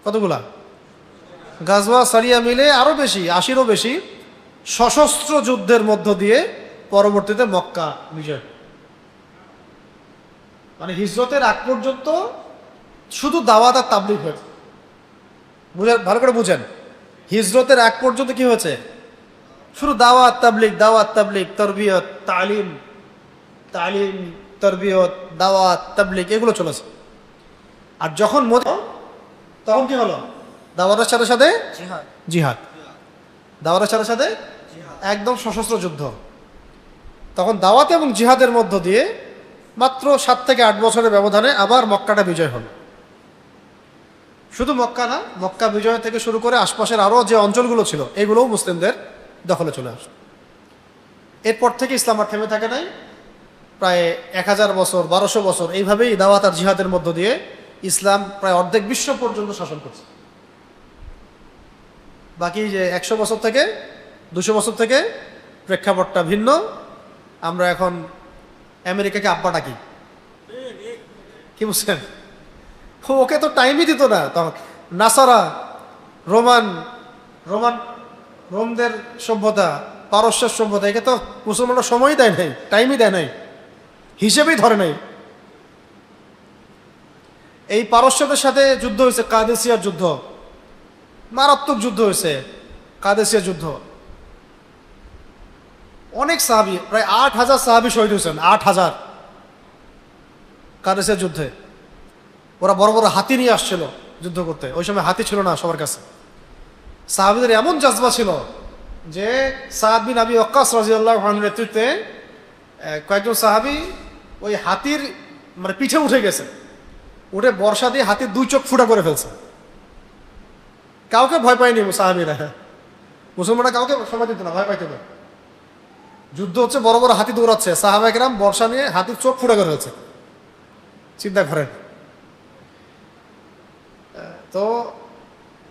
কতগুলা? গাজওয়া সারিয়া মিলে আরো বেশি, 80-এরও বেশি সশস্ত্র যুদ্ধের মধ্য দিয়ে পরবর্তীতে মক্কা বিজয়। মানে হিজরতের আগ পর্যন্ত শুধু দাওয়াত আর তাবলীগ হয়েছে। ভালো করে বুঝেন, হিজরতের আগ পর্যন্ত কি হয়েছে? শুধু দাওয়াত তাবলীগ, তরবিয়ত, তালিম, তরবিয়ত, দাওয়াত, তাবলীগ, এগুলো চলেছে। আর যখন তখন কি হলো? দাওয়াতের সাথে সাথে জিহাদ, দাওয়াতের সাথে সাথে একদম সশস্ত্র যুদ্ধ। তখন দাওয়াত এবং জিহাদের মধ্য দিয়ে মাত্র 7 থেকে 8 বছরের ব্যবধানে আবার মক্কাটা বিজয় হল। শুধু মক্কা না, মক্কা বিজয় থেকে শুরু করে আশপাশের আরও যে অঞ্চলগুলো ছিল, এগুলোও মুসলিমদের দখলে চলে আসে। এরপর থেকে ইসলাম আর থেমে থাকে নাই। প্রায় 1000 বছর, 1200 বছর এইভাবেই দাওয়াত আর জিহাদের মধ্য দিয়ে ইসলাম প্রায় অর্ধেক বিশ্ব পর্যন্ত শাসন করছে। বাকি যে 100 বছর থেকে 200 বছর থেকে প্রেক্ষাপটটা ভিন্ন। আমরা এখন আমেরিকাকে আব্বা ডাকি, কি বুঝছেন? ওকে তো টাইমই দিত না তখন। নাসারা, রোমদের সভ্যতা, পারস্যের সভ্যতা, একে তো মুসলমানরা সময়ই দেয় নাই, টাইমই দেয় নাই, হিসেবেই ধরে নাই। এই পারস্যদের সাথে যুদ্ধ হয়েছে, কাদেসিয়ার যুদ্ধ, মারাত্মক যুদ্ধ হয়েছে কাদেসিয়া যুদ্ধ। অনেক সাহাবী, প্রায় 8000 সাহাবী শহীদ হয়েছেন, 8000 কাদেসিয়া যুদ্ধে। ওরা বড় বড় হাতি নিয়ে আসছিল যুদ্ধ করতে। ওই সময় হাতি ছিল না সবার কাছে। সাহাবীদের এমন জজবা ছিল যে সাদ বিন আবি ওয়াক্কাস রাদিয়াল্লাহু আনহুর নেতৃত্বে কয়েকজন সাহাবী ওই হাতির পিঠে উঠে গেছে, উঠে বর্ষা দিয়ে হাতির 2 চোখ ফুটা করে ফেলছে। কাউকে ভয় পায়নি সাহাবীরা, মুসলমানরা কাউকে সময় দিত না, ভয় পাইতে না। যুদ্ধ হচ্ছে, বড় বড় হাতি দৌড়াচ্ছে, সাহাবায়ে কেরাম বর্ষা নিয়ে হাতির চোখ ফুটা করে ফেলছে। চিন্তা করেন। তো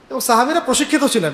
এবং সাহাবীরা প্রশিক্ষিত ছিলেন।